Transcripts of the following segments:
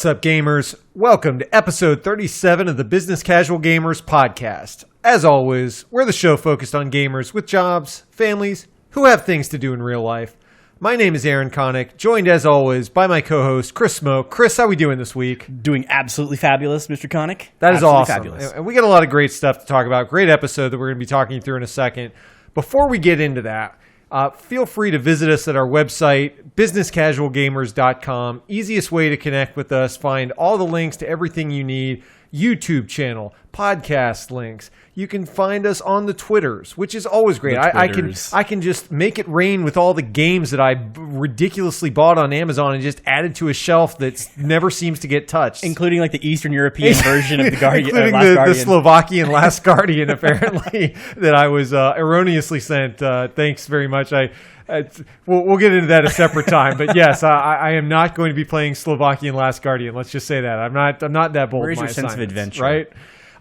What's up, gamers? Welcome to episode 37 of the Business Casual Gamers podcast. As always, we're the show focused on gamers with jobs, families, who have things to do in real life. My name is Aaron Connick, joined as always by my co-host, Chris Smoke. Chris, how are we doing this week? Doing absolutely fabulous, Mr. Connick. That is absolutely awesome. Fabulous. And we got a lot of great stuff to talk about. Great episode that we're going to be talking through in a second. Before we get into that, feel free to visit us at our website, businesscasualgamers.com. Easiest way to connect with us. Find all the links to everything you need. YouTube channel, podcast links. You can find us on the Twitters, which is always great. I can just make it rain with all the games that I ridiculously bought on Amazon and just added to a shelf that never seems to get touched. Including like the Eastern European version of the Guardian. Including the Slovakian Last Guardian, apparently, that I was erroneously sent. Thanks very much. We'll get into that a separate time, but yes, I am not going to be playing Slovakian Last Guardian. Let's just say that I'm not that bold. Where's your sense of adventure, right?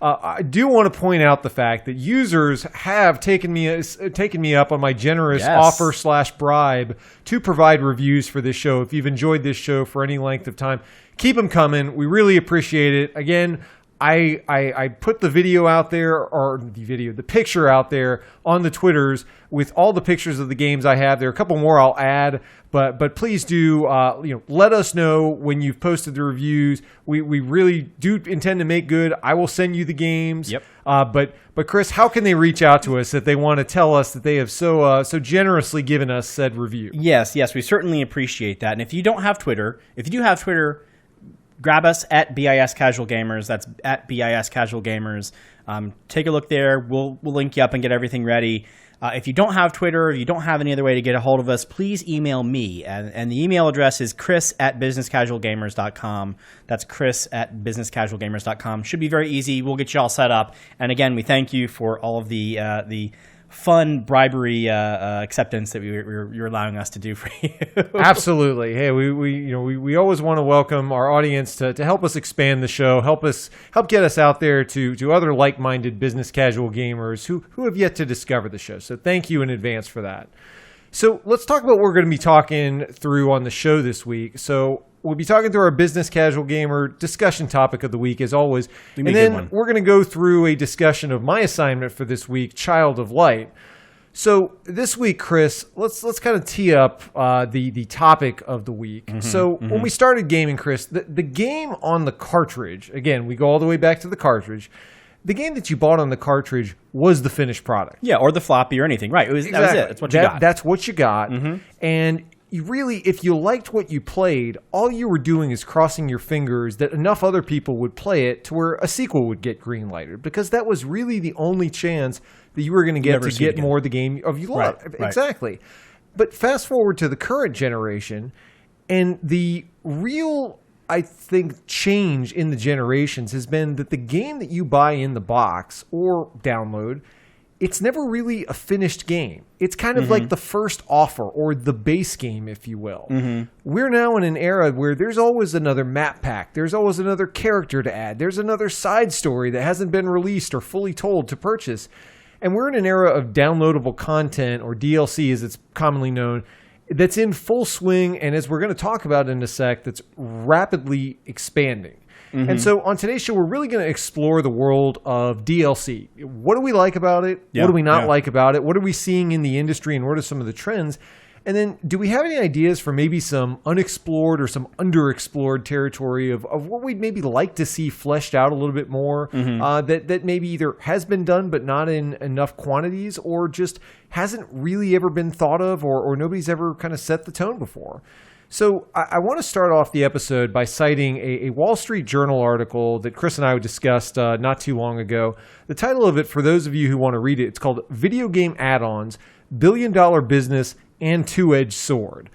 I do want to point out the fact that users have taken me up on my generous offer/bribe to provide reviews for this show. If you've enjoyed this show for any length of time, keep them coming. We really appreciate it. Again, I put the video out there, or the picture out there on the Twitters with all the pictures of the games I have. There are a couple more I'll add, but please do let us know when you've posted the reviews. We really do intend to make good. I will send you the games. Yep. But Chris, how can they reach out to us if they want to tell us that they have so generously given us said review? Yes, we certainly appreciate that. And if you don't have Twitter, if you do have Twitter, grab us at BIS Casual Gamers. That's at BIS Casual Gamers. Take a look there. We'll link you up and get everything ready. If you don't have Twitter, if you don't have any other way to get a hold of us, please email me. And the email address is chris@businesscasualgamers.com. That's chris@businesscasualgamers.com. Should be very easy. We'll get you all set up. And again, we thank you for all of the fun bribery acceptance that you're allowing us to do for you. Absolutely. Hey, we always want to welcome our audience to help us expand the show, help get us out there to other like-minded business casual gamers who have yet to discover the show. So thank you in advance for that. So let's talk about what we're going to be talking through on the show this week. So we'll be talking through our business casual gamer discussion topic of the week, as always. And then we're going to go through a discussion of my assignment for this week, Child of Light. So this week, Chris, let's kind of tee up the topic of the week. When we started gaming, Chris, the game on the cartridge, again, we go all the way back to the cartridge. The game that you bought on the cartridge was the finished product. Yeah, or the floppy or anything. Right. Exactly. That was it. That's what you got. That's what you got. And you really, if you liked what you played, all you were doing is crossing your fingers that enough other people would play it to where a sequel would get green-lighted, because that was really the only chance that you were going to get more of the game of you love. Right. Exactly. But fast forward to the current generation, and the real, I think, change in the generations has been that the game that you buy in the box or download, it's never really a finished game. It's kind of like the first offer or the base game, if you will. We're now in an era where there's always another map pack. There's always another character to add. There's another side story that hasn't been released or fully told to purchase. And we're in an era of downloadable content, or DLC as it's commonly known, that's in full swing, and as we're going to talk about in a sec, that's rapidly expanding. And so on today's show, we're really going to explore the world of DLC. What do we like about it? What do we not like about it? What are we seeing in the industry, and what are some of the trends? And then do we have any ideas for maybe some unexplored or some underexplored territory of what we'd maybe like to see fleshed out a little bit more, that maybe either has been done but not in enough quantities, or just hasn't really ever been thought of, or nobody's ever kind of set the tone before? So I want to start off the episode by citing a Wall Street Journal article that Chris and I discussed not too long ago. The title of it, for those of you who want to read it, it's called Video Game Add-ons, $1 Billion Business and Two-Edged Sword.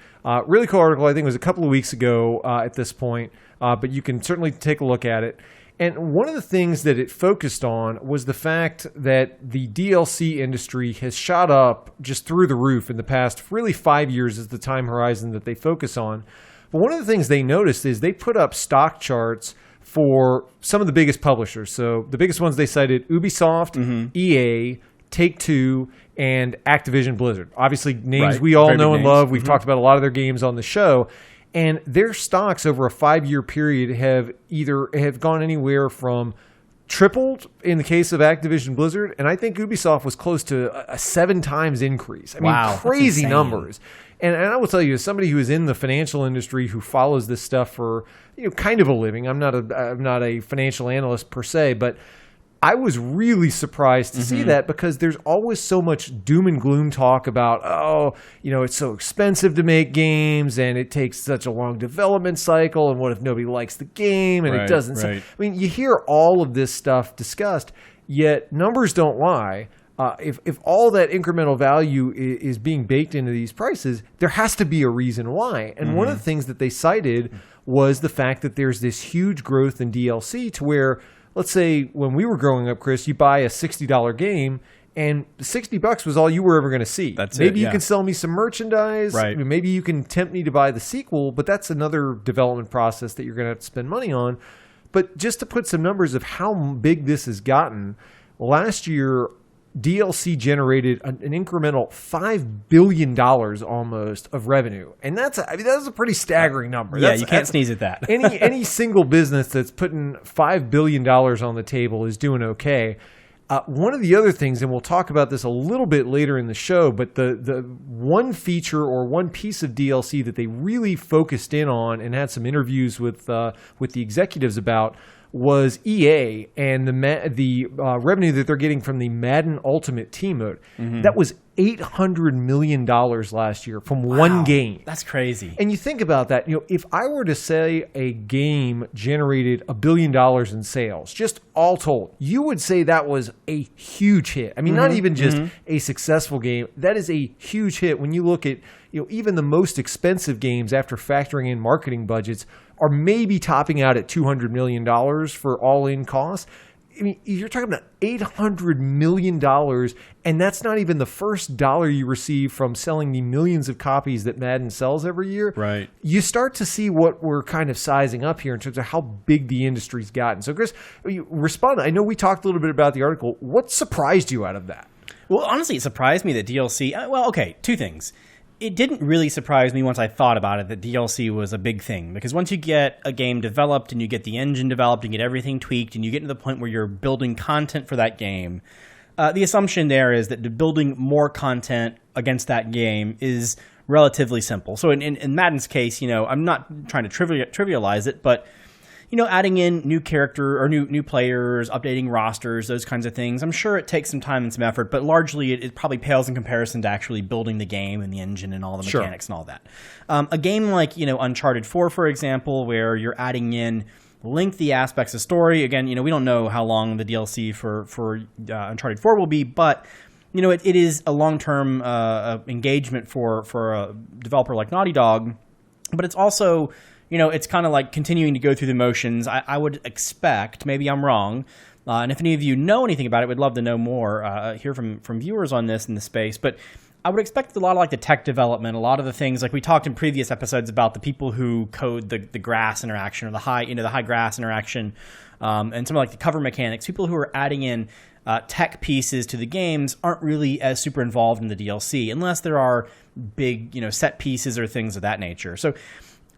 Really cool article. I think it was a couple of weeks ago at this point, but you can certainly take a look at it. And one of the things that it focused on was the fact that the DLC industry has shot up just through the roof in the past really 5 years is the time horizon that they focus on. But one of the things they noticed is they put up stock charts for some of the biggest publishers. So the biggest ones they cited, Ubisoft, EA, Take-Two, and Activision Blizzard. Obviously, names we all know and love. We've talked about a lot of their games on the show. And their stocks over a 5-year period have gone anywhere from tripled in the case of Activision Blizzard, and I think Ubisoft was close to a 7 times increase. I mean, Wow, that's crazy insane. numbers. And I will tell you, as somebody who is in the financial industry who follows this stuff for kind of a living, I'm not a financial analyst per se, but I was really surprised to see that, because there's always so much doom and gloom talk about, it's so expensive to make games and it takes such a long development cycle. And what if nobody likes the game and it doesn't? Right. I mean, you hear all of this stuff discussed, yet numbers don't lie. If all that incremental value is being baked into these prices, there has to be a reason why. And one of the things that they cited was the fact that there's this huge growth in DLC to where, let's say when we were growing up, Chris, you buy a $60 game and $60 was all you were ever going to see. That's maybe it, you yeah. can sell me some merchandise. Right. Maybe you can tempt me to buy the sequel, but that's another development process that you're going to have to spend money on. But just to put some numbers of how big this has gotten, last year DLC generated an incremental $5 billion almost of revenue. And that's a pretty staggering number. Yeah, you can't sneeze at that. any single business that's putting $5 billion on the table is doing okay. One of the other things, and we'll talk about this a little bit later in the show, but the one feature or one piece of DLC that they really focused in on and had some interviews with the executives about was EA and the revenue that they're getting from the Madden Ultimate Team mode. That was $800 million last year from one game. That's crazy. And you think about that, if I were to say a game generated $1 billion in sales, just all told, you would say that was a huge hit. I mean, not even just a successful game. That is a huge hit when you look at, even the most expensive games after factoring in marketing budgets are maybe topping out at $200 million for all-in costs. I mean, you're talking about $800 million, and that's not even the first dollar you receive from selling the millions of copies that Madden sells every year. Right. You start to see what we're kind of sizing up here in terms of how big the industry's gotten. So, Chris, respond. I know we talked a little bit about the article. What surprised you out of that? Well, honestly, it surprised me that DLC... okay, 2 things. It didn't really surprise me once I thought about it that DLC was a big thing, because once you get a game developed and you get the engine developed and get everything tweaked and you get to the point where you're building content for that game, the assumption there is that building more content against that game is relatively simple. So in Madden's case, I'm not trying to trivialize it, but adding in new character or new players, updating rosters, those kinds of things. I'm sure it takes some time and some effort, but largely it probably pales in comparison to actually building the game and the engine and all the mechanics and all that. A game like, Uncharted 4, for example, where you're adding in lengthy aspects of story. Again, we don't know how long the DLC for Uncharted 4 will be, but it is a long-term engagement for a developer like Naughty Dog, but it's also... it's kind of like continuing to go through the motions. I would expect, maybe I'm wrong, and if any of you know anything about it, we'd love to know more, hear from viewers on this in the space. But I would expect a lot of like the tech development, a lot of the things like we talked in previous episodes about the people who code the grass interaction or the high grass interaction, and some of like the cover mechanics. People who are adding in tech pieces to the games aren't really as super involved in the DLC unless there are big set pieces or things of that nature. So.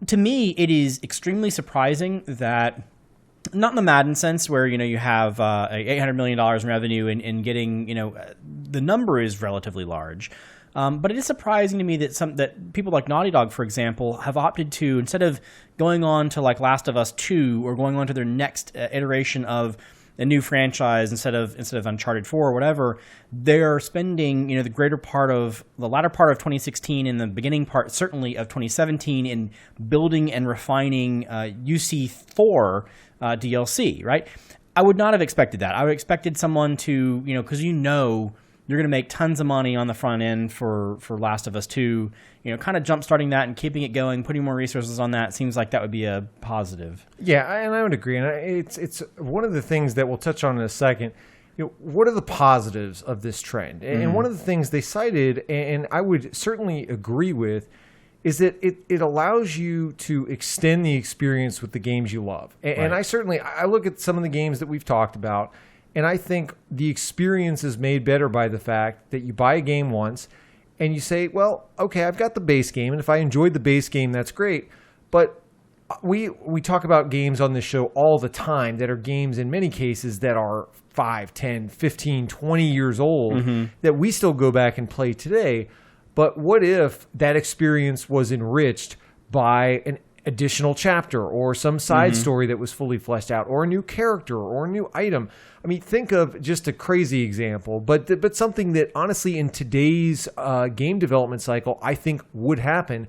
To me, it is extremely surprising that, not in the Madden sense where, you have $800 million in revenue and getting, the number is relatively large. But it is surprising to me that people like Naughty Dog, for example, have opted to, instead of going on to like Last of Us 2 or going on to their next iteration of a new franchise instead of Uncharted 4 or whatever, they're spending the latter part of 2016 and the beginning part certainly of 2017 in building and refining UC4 DLC. Right? I would not have expected that. I would have expected someone to because you're going to make tons of money on the front end for Last of Us 2. Kind of jump-starting that and keeping it going, putting more resources on that seems like that would be a positive. Yeah, and I would agree. And it's one of the things that we'll touch on in a second. What are the positives of this trend? And one of the things they cited, and I would certainly agree with, is that it allows you to extend the experience with the games you love. And I look at some of the games that we've talked about, and I think the experience is made better by the fact that you buy a game once and you say, well, okay, I've got the base game, and if I enjoyed the base game, that's great. But we talk about games on this show all the time that are games in many cases that are 5, 10, 15, 20 years old that we still go back and play today. But what if that experience was enriched by an additional chapter or some side story that was fully fleshed out, or a new character or a new item? I mean, think of just a crazy example, but something that honestly in today's game development cycle, I think would happen.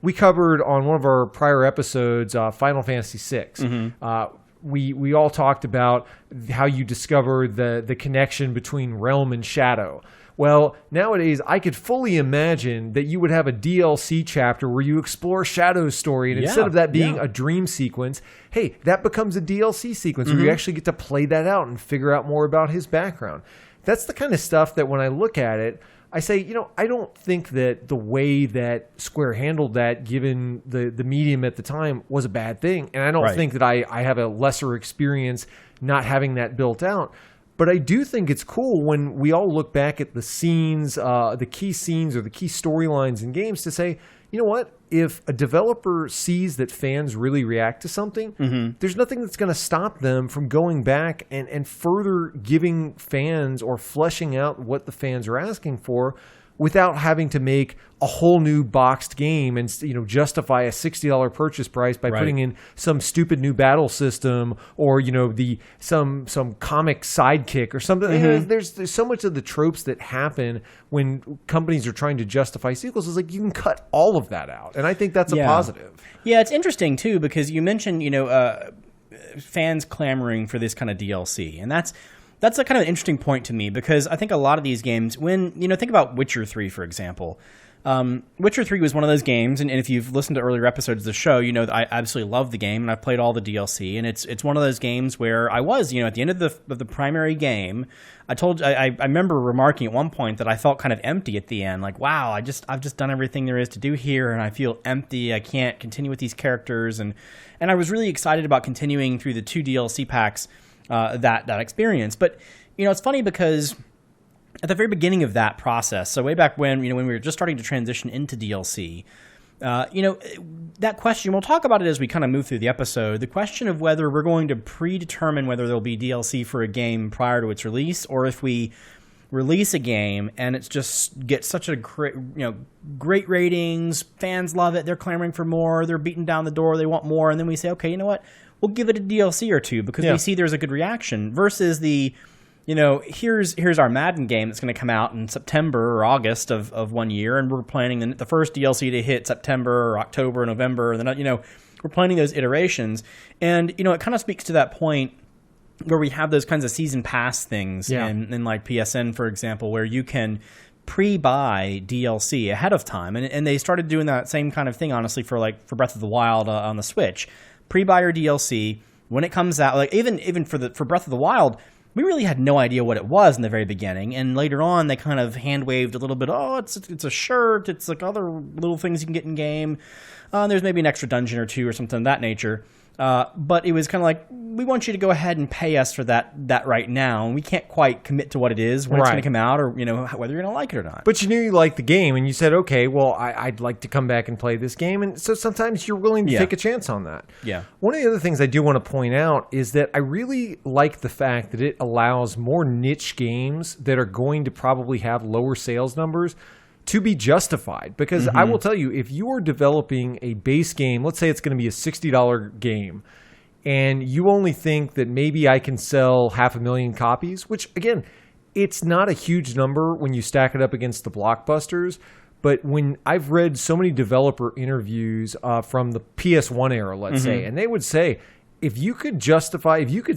We covered on one of our prior episodes Final Fantasy VI. We all talked about how you discover the connection between realm and shadow. Well, nowadays, I could fully imagine that you would have a DLC chapter where you explore Shadow's story, and instead of that being a dream sequence, hey, that becomes a DLC sequence where you actually get to play that out and figure out more about his background. That's the kind of stuff that when I look at it, I say, I don't think that the way that Square handled that, given the medium at the time, was a bad thing. And I don't think that I have a lesser experience not having that built out. But I do think it's cool when we all look back at the scenes, the key scenes or the key storylines in games to say, you know what? If a developer sees that fans really react to something, there's nothing that's going to stop them from going back and further giving fans or fleshing out what the fans are asking for without having to make a whole new boxed game and justify a $60 purchase price by putting in some stupid new battle system or some comic sidekick or something. There's so much of the tropes that happen when companies are trying to justify sequels. It's like you can cut all of that out, and I think that's a positive. Yeah, it's interesting too because you mentioned fans clamoring for this kind of DLC, and that's a kind of an interesting point to me because I think a lot of these games, when, think about Witcher 3, for example. Witcher 3 was one of those games, and if you've listened to earlier episodes of the show, you know that I absolutely love the game, and I've played all the DLC, and it's one of those games where I was, at the end of the primary game, I remember remarking at one point that I felt kind of empty at the end, like, wow, I've just done everything there is to do here, and I feel empty, I can't continue with these characters, and I was really excited about continuing through the 2 DLC packs, that experience. But, it's funny because at the very beginning of that process, so way back when, when we were just starting to transition into DLC, that question, we'll talk about it as we kind of move through the episode, the question of whether we're going to predetermine whether there'll be DLC for a game prior to its release, or if we release a game and it's just gets such a great ratings, fans love it, they're clamoring for more, they're beating down the door, they want more, and then we say, okay, you know what, we'll give it a DLC or two because we see there's a good reaction, versus the here's our Madden game that's going to come out in September or August of one year, and we're planning the first DLC to hit September or October or November, and then we're planning those iterations, and it kind of speaks to that point where we have those kinds of season pass things in like PSN, for example, where you can pre-buy DLC ahead of time, and they started doing that same kind of thing, honestly, for Breath of the Wild on the Switch. Pre-buy your DLC when it comes out. Like even for Breath of the Wild, we really had no idea what it was in the very beginning, and later on they kind of hand-waved a little bit, it's a shirt, it's like other little things you can get in game, there's maybe an extra dungeon or two or something of that nature, but it was kind of like, we want you to go ahead and pay us for that right now, and we can't quite commit to what it is when it's going to come out, or whether you're going to like it or not. But you knew you liked the game, and you said, okay, well, I'd like to come back and play this game, and so sometimes you're willing to take a chance on that. Yeah. One of the other things I do want to point out is that I really like the fact that it allows more niche games that are going to probably have lower sales numbers to be justified. Because I will tell you, if you are developing a base game, let's say it's going to be a $60 game, and you only think that maybe I can sell 500,000 copies, which, again, it's not a huge number when you stack it up against the blockbusters, but when I've read so many developer interviews from the PS1 era, let's say, and they would say, if you could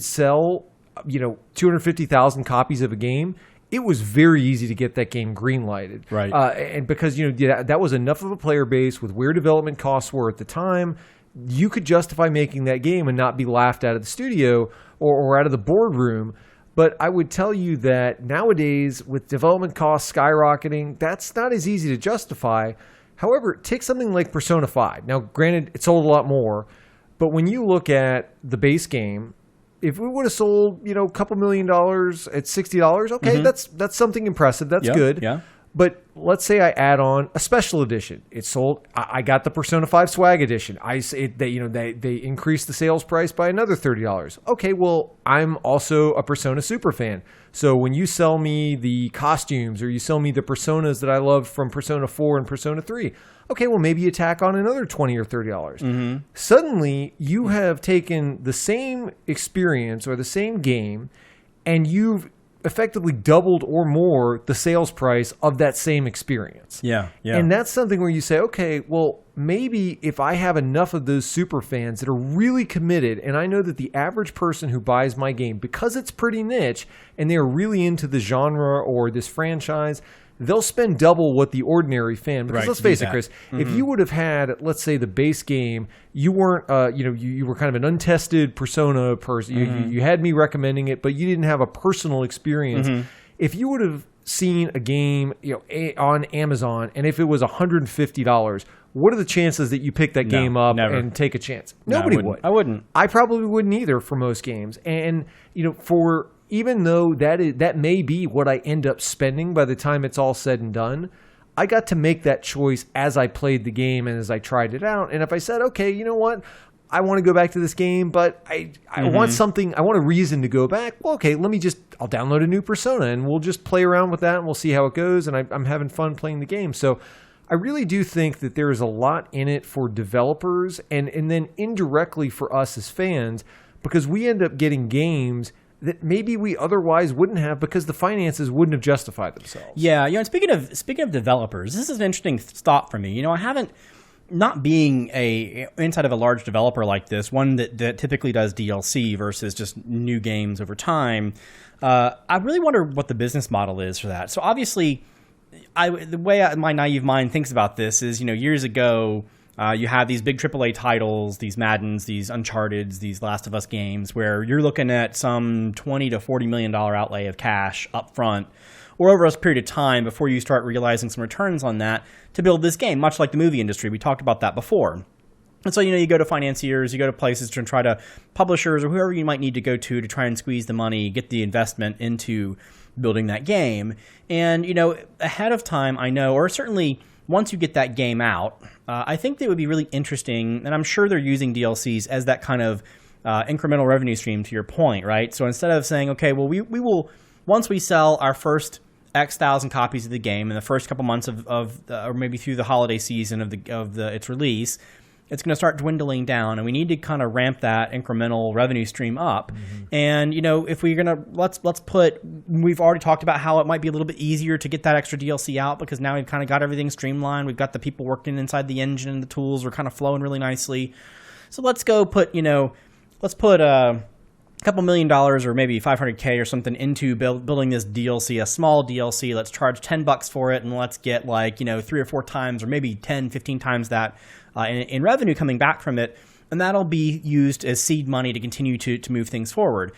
sell, 250,000 copies of a game, it was very easy to get that game green-lighted. Right. And because, that was enough of a player base with where development costs were at the time, you could justify making that game and not be laughed out of the studio or out of the boardroom. But I would tell you that nowadays, with development costs skyrocketing, that's not as easy to justify. However, take something like Persona 5. Now, granted, it sold a lot more, but when you look at the base game, if we would have sold, a couple $1 million at $60, okay, that's something impressive. That's good. Yeah. But let's say I add on a special edition. It's sold. I got the Persona 5 Swag Edition. They increased the sales price by another $30. Okay, well, I'm also a Persona super fan. So when you sell me the costumes or you sell me the personas that I loved from Persona 4 and Persona 3, okay, well, maybe you tack on another $20 or $30. Mm-hmm. Suddenly, you have taken the same experience or the same game, and you've effectively doubled or more the sales price of that same experience. Yeah. And that's something where you say, okay, well, maybe if I have enough of those super fans that are really committed, and I know that the average person who buys my game, because it's pretty niche and they're really into the genre or this franchise, they'll spend double what the ordinary fan. Because let's face it, Chris, if you would have had, let's say, the base game, you weren't, you were kind of an untested Persona person. You had me recommending it, but you didn't have a personal experience. If you would have seen a game, on Amazon, and if it was $150, what are the chances that you pick that game up and take a chance? Nobody would. I wouldn't. I probably wouldn't either for most games. And even though that may be what I end up spending by the time it's all said and done, I got to make that choice as I played the game and as I tried it out. And if I said, okay, you know what? I want to go back to this game, but I want something, I want a reason to go back. Well, okay, I'll download a new Persona and we'll just play around with that and we'll see how it goes. And I'm having fun playing the game. So I really do think that there is a lot in it for developers and then indirectly for us as fans, because we end up getting games that maybe we otherwise wouldn't have because the finances wouldn't have justified themselves. Yeah, speaking of developers, this is an interesting thought for me. I haven't, not being inside of a large developer like this, one that typically does DLC versus just new games over time, I really wonder what the business model is for that. So obviously, the way my naive mind thinks about this is, years ago, you have these big AAA titles, these Maddens, these Uncharteds, these Last of Us games, where you're looking at some $20 to $40 million outlay of cash up front, or over a period of time before you start realizing some returns on that to build this game, much like the movie industry. We talked about that before. And so, you go to financiers, you go to places to try to publishers or whoever you might need to go to try and squeeze the money, get the investment into building that game. And, ahead of time, I know, or certainly once you get that game out, I think that would be really interesting, and I'm sure they're using DLCs as that kind of incremental revenue stream, to your point, right? So instead of saying, okay, well, we will, once we sell our first X thousand copies of the game in the first couple months or maybe through the holiday season of its release, it's going to start dwindling down, and we need to kind of ramp that incremental revenue stream up. Mm-hmm. And if we're gonna let's put, we've already talked about how it might be a little bit easier to get that extra DLC out because now we've kind of got everything streamlined. We've got the people working inside the engine, and the tools are kind of flowing really nicely. So let's go put let's put a couple $1 million or maybe $500K or something into building this DLC, a small DLC. Let's charge $10 for it, and let's get 3 or 4 times or maybe 10, 15 times that in revenue coming back from it, and that'll be used as seed money to continue to move things forward.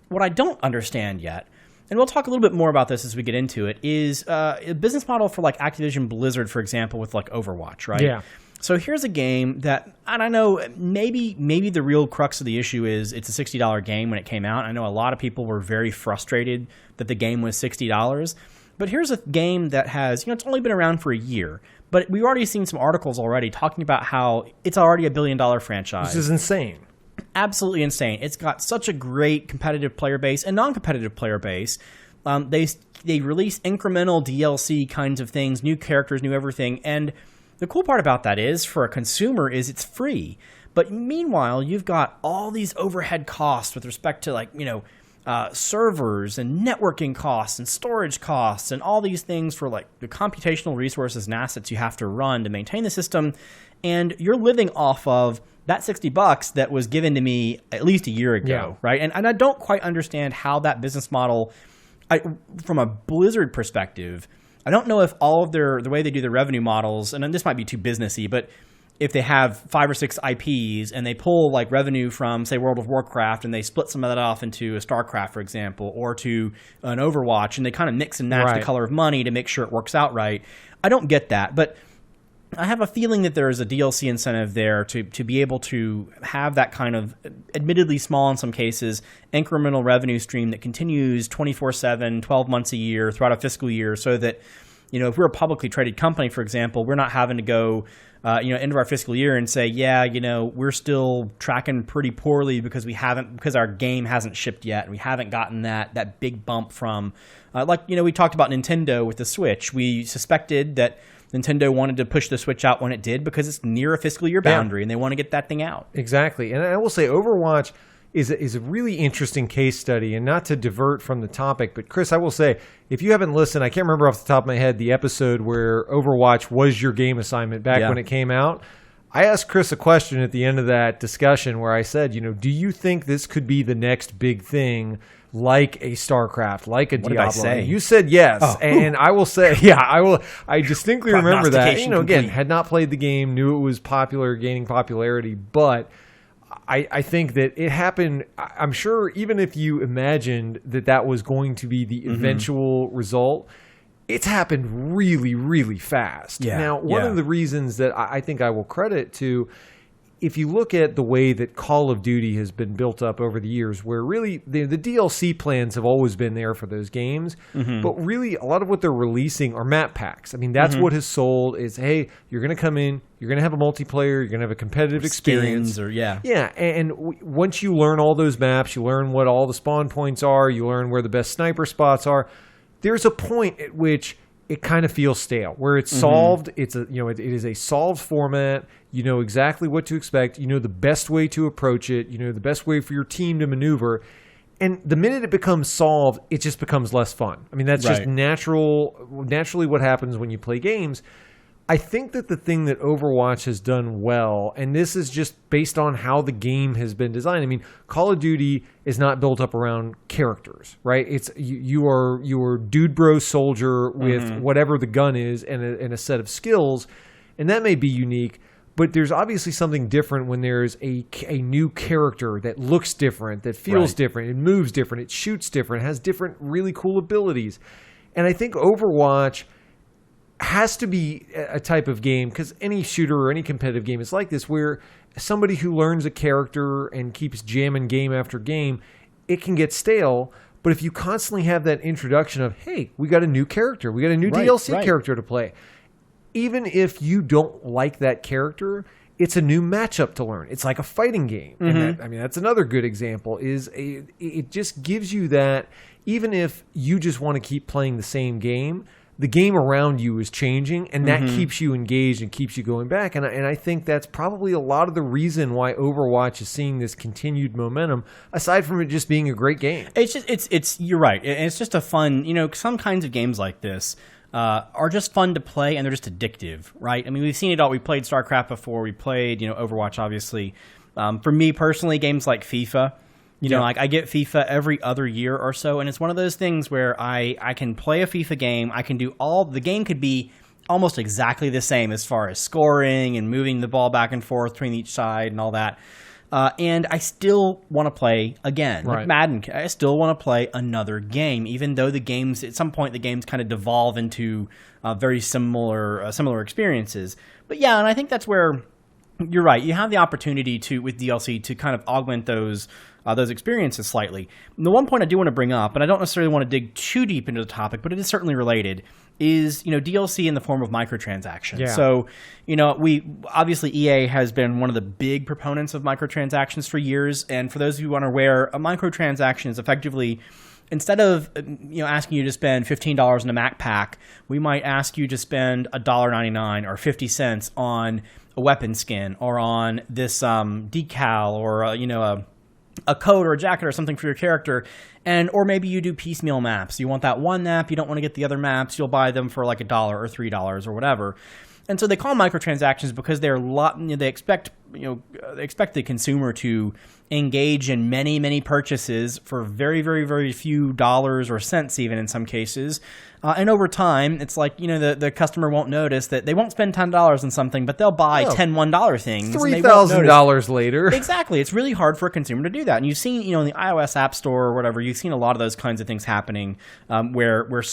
What I don't understand yet, and we'll talk a little bit more about this as we get into it, is a business model for Activision Blizzard, for example, with Overwatch, right? Yeah. So here's a game that, and I know maybe the real crux of the issue is it's a $60 game when it came out. I know a lot of people were very frustrated that the game was $60. But here's a game that has, it's only been around for a year. But we've already seen some articles already talking about how it's already a $1 billion franchise. This is insane. Absolutely insane. It's got such a great competitive player base and non-competitive player base. They release incremental DLC kinds of things, new characters, new everything. And the cool part about that is, for a consumer, is it's free. But meanwhile, you've got all these overhead costs with respect to servers and networking costs and storage costs and all these things for the computational resources and assets you have to run to maintain the system. And you're living off of that $60 that was given to me at least a year ago, right? And I don't quite understand how that business model, from a Blizzard perspective, I don't know if all of the way they do their revenue models, and this might be too businessy, but if they have 5 or 6 IPs and they pull revenue from, say, World of Warcraft, and they split some of that off into a StarCraft, for example, or to an Overwatch, and they kind of mix and match the color of money to make sure it works out right. I don't get that, but I have a feeling that there is a DLC incentive there to be able to have that kind of, admittedly small in some cases, incremental revenue stream that continues 24/7, 12 months a year throughout a fiscal year, so that if we're a publicly traded company, for example, we're not having to go into our fiscal year and say, we're still tracking pretty poorly because our game hasn't shipped yet, and we haven't gotten that big bump from we talked about Nintendo with the Switch. We suspected that Nintendo wanted to push the Switch out when it did because it's near a fiscal year boundary, and they want to get that thing out. Exactly. And I will say Overwatch is a really interesting case study, and not to divert from the topic, but Chris, I will say, if you haven't listened, I can't remember off the top of my head the episode where Overwatch was your game assignment back when it came out. I asked Chris a question at the end of that discussion where I said, do you think this could be the next big thing, like a StarCraft, like a What Diablo? did I say? You said yes, and I will say, I distinctly remember that. Again, complete. had not played the game, knew it was popular, gaining popularity, but I think that it happened. I'm sure even if you imagined that was going to be the eventual result, it's happened really, really fast. Yeah, Now, one of the reasons that I think I will credit to, if you look at the way that Call of Duty has been built up over the years, where really the DLC plans have always been there for those games, but really a lot of what they're releasing are map packs. I mean, that's what has sold is, hey, you're going to come in, you're going to have a multiplayer, you're going to have a competitive experience. And once you learn all those maps, you learn what all the spawn points are, you learn where the best sniper spots are, there's a point at which it kind of feels stale, where it's solved. It is a solved format. You know exactly what to expect. You know the best way to approach it. You know the best way for your team to maneuver. And the minute it becomes solved, it just becomes less fun. I mean, that's just naturally what happens when you play games. I think that the thing that Overwatch has done well, and this is just based on how the game has been designed. I mean, Call of Duty is not built up around characters, right? It's you are dude bro soldier with whatever the gun is and a set of skills, and that may be unique. But there's obviously something different when there's a new character that looks different, that feels different, it moves different, it shoots different, has different really cool abilities. And I think Overwatch has to be a type of game, because any shooter or any competitive game is like this, where somebody who learns a character and keeps jamming game after game, it can get stale. But if you constantly have that introduction of, hey, we got a new character, we got a new DLC character to play, even if you don't like that character, it's a new matchup to learn. It's like a fighting game. And that's another good example, it just gives you that, even if you just want to keep playing the same game, the game around you is changing, and that keeps you engaged and keeps you going back. And I think that's probably a lot of the reason why Overwatch is seeing this continued momentum, aside from it just being a great game. You're right. And it's just a fun, some kinds of games like this are just fun to play, and they're just addictive, right? I mean, we've seen it all. We played StarCraft before. We played, Overwatch, obviously. For me personally, games like FIFA, I get FIFA every other year or so, and it's one of those things where I can play a FIFA game. I can do the game could be almost exactly the same as far as scoring and moving the ball back and forth between each side and all that. And I still want to play again. Like Madden, I still want to play another game, even though at some point the games kind of devolve into very similar experiences. But yeah, and I think that's where you're right. You have the opportunity with DLC to kind of augment those experiences slightly. And the one point I do want to bring up, and I don't necessarily want to dig too deep into the topic, but it is certainly related, is DLC in the form of microtransactions. Yeah. So, obviously EA has been one of the big proponents of microtransactions for years, and for those of you who aren't aware, a microtransaction is effectively, instead of asking you to spend $15 in a Mac pack, we might ask you to spend $1.99 or 50 cents on a weapon skin, or on this decal, or a coat or a jacket or something for your character, or maybe you do piecemeal maps. You want that one map, you don't want to get the other maps, you'll buy them for like $1 or $3 or whatever. And so they call them microtransactions because they expect the consumer to engage in many, many purchases for very, very, very few dollars or cents, even in some cases. And over time, it's like, the customer won't notice that they won't spend $10 on something, but they'll buy 10 $1 things. $3,000 later. Exactly. It's really hard for a consumer to do that. And you've seen, in the iOS App Store or whatever, you've seen a lot of those kinds of things happening, where these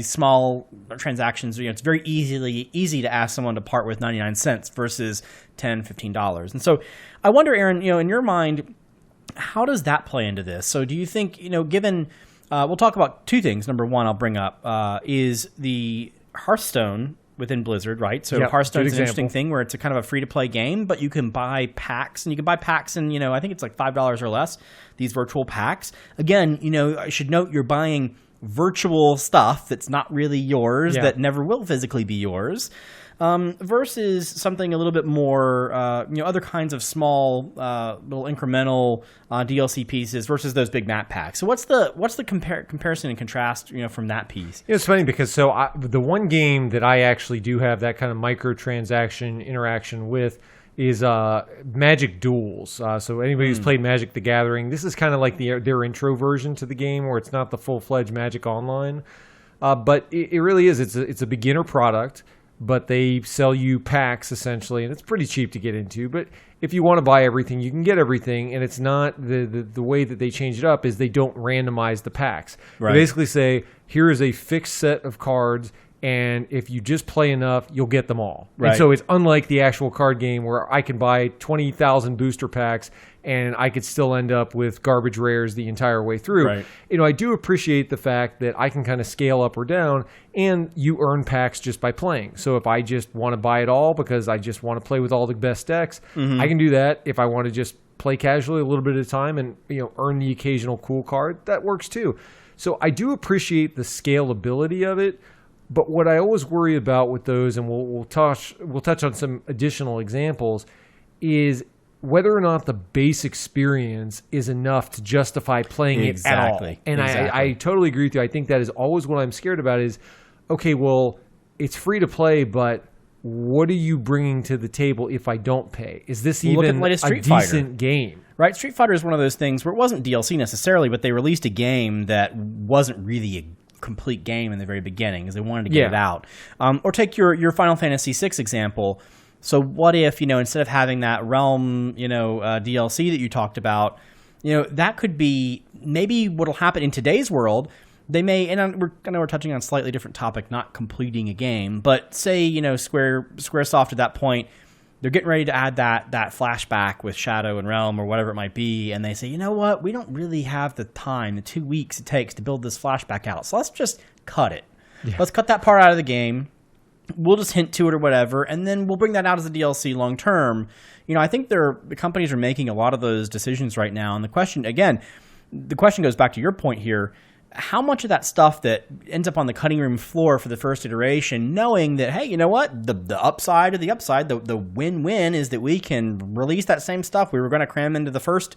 small transactions, it's very easy to ask someone to part with 99 cents versus $10, $15. And so I wonder, Aaron, in your mind, how does that play into this? So do you think, given... we'll talk about two things. Number one, I'll bring up is the Hearthstone within Blizzard, right? So Yep, Hearthstone's good an interesting example. thing where it's a kind of a free-to-play game, but you can buy packs, and you can buy packs in, I think it's like $5 or less, these virtual packs. Again, I should note you're buying virtual stuff that's not really yours, that never will physically be yours, versus something a little bit more, other kinds of small, little incremental DLC pieces versus those big map packs. So what's the comparison and contrast, from that piece? It's funny because the one game that I actually do have that kind of microtransaction interaction with is Magic Duels. So anybody who's played Magic the Gathering, this is kind of like their intro version to the game, where it's not the full-fledged Magic Online. But it really is. It's a beginner product, but they sell you packs essentially, and it's pretty cheap to get into. But if you want to buy everything, you can get everything, and it's not the way that they change it up is they don't randomize the packs. Right. They basically say, here is a fixed set of cards, and if you just play enough, you'll get them all. Right. And so it's unlike the actual card game where I can buy 20,000 booster packs and I could still end up with garbage rares the entire way through. Right. I do appreciate the fact that I can kind of scale up or down, and you earn packs just by playing. So if I just want to buy it all because I just want to play with all the best decks, I can do that. If I want to just play casually a little bit at a time and earn the occasional cool card, that works too. So I do appreciate the scalability of it. But what I always worry about with those, and we'll touch on some additional examples, is whether or not the base experience is enough to justify playing it at all. And I totally agree with you. I think that is always what I'm scared about is, okay, well, it's free to play, but what are you bringing to the table if I don't pay? Is this even a decent game? Right, Street Fighter is one of those things where it wasn't DLC necessarily, but they released a game that wasn't really a complete game in the very beginning because they wanted to get it out. Or take your Final Fantasy VI example. So what if, instead of having that Realm, DLC that you talked about, that could be maybe what'll happen in today's world. They may, and we're touching on a slightly different topic, not completing a game, but say, Squaresoft at that point, they're getting ready to add that flashback with Shadow and Realm or whatever it might be, and they say, you know what, we don't really have the time, the 2 weeks it takes to build this flashback out, so let's just cut it. Yeah. Let's cut that part out of the game. We'll just hint to it or whatever, and then we'll bring that out as a DLC long term. I think the companies are making a lot of those decisions right now, and the question goes back to your point here. How much of that stuff that ends up on the cutting room floor for the first iteration, knowing that, hey, you know what, the upside of the upside, the win-win is that we can release that same stuff we were going to cram into the first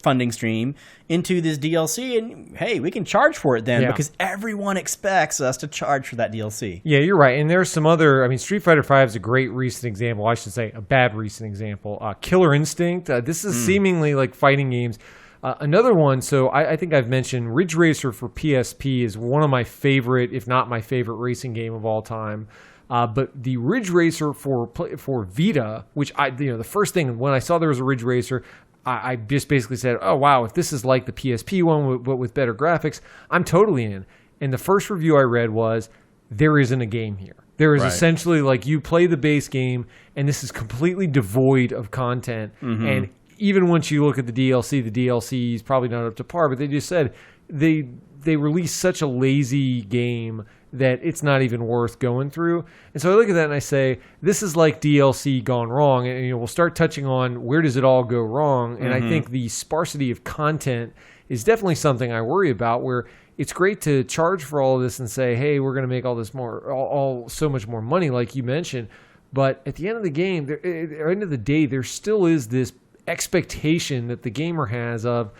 funding stream into this DLC, and hey, we can charge for it then because everyone expects us to charge for that DLC. Yeah, you're right. And there's some other, Street Fighter V is a great recent example. I should say a bad recent example. Killer Instinct. This is seemingly like fighting games. Another one, so I think I've mentioned Ridge Racer for PSP is one of my favorite, if not my favorite racing game of all time. But the Ridge Racer for Vita, which the first thing when I saw there was a Ridge Racer, I just basically said, oh wow, if this is like the PSP one but with better graphics, I'm totally in. And the first review I read was, there isn't a game here. There is essentially like you play the base game, and this is completely devoid of content. Mm-hmm. And even once you look at the DLC is probably not up to par, but they just said they released such a lazy game that it's not even worth going through. And so I look at that and I say, this is like DLC gone wrong. And we'll start touching on where does it all go wrong. And I think the sparsity of content is definitely something I worry about, where it's great to charge for all of this and say, hey, we're going to make all this more, so much more money, like you mentioned. But at the end of the game, at the end of the day, there still is this expectation that the gamer has of,